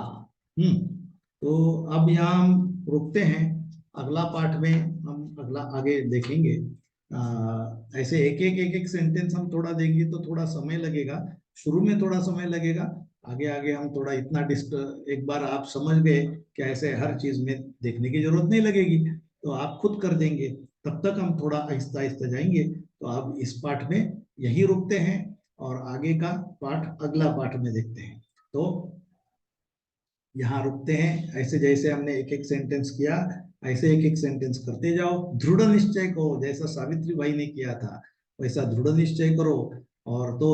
तो अब यहाँ हम रुकते हैं। अगला पाठ में हम अगला आगे देखेंगे। ऐसे एक एक सेंटेंस हम थोड़ा देंगे तो थोड़ा समय लगेगा, शुरू में थोड़ा समय लगेगा। आगे आगे हम थोड़ा इतना डिस्ट एक बार आप समझ गए कि ऐसे हर चीज में देखने की जरूरत नहीं लगेगी, तो आप खुद कर देंगे। तब तक हम थोड़ा आहिस्ता आहिस्ता जाएंगे। तो अब इस पाठ में यही रुकते हैं और आगे का पाठ अगला पाठ में देखते हैं। तो यहाँ रुकते हैं। ऐसे जैसे हमने एक एक सेंटेंस किया, ऐसे एक एक सेंटेंस करते जाओ। दृढ़ निश्चय करो, जैसा सावित्री बाई ने किया था वैसा दृढ़ निश्चय करो। और तो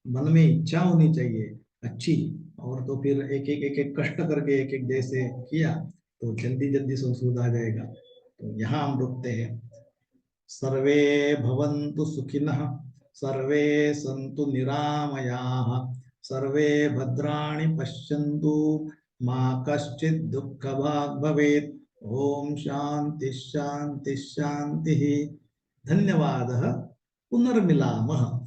मन में इच्छा होनी चाहिए अच्छी, और तो फिर एक एक कष्ट करके एक एक जैसे किया तो जल्दी जल्दी संशोध आ जाएगा। तो यहाँ हम रुकते हैं। सर्वे भवन्तु सुखिनः, सर्वे सन्तु निरामयाः, सर्वे भद्राणि पश्यन्तु, मा कश्चित् दुःखभाग् भवेत्। ओम शांति शांति शांति। धन्यवादः। पुनर्मिलामः।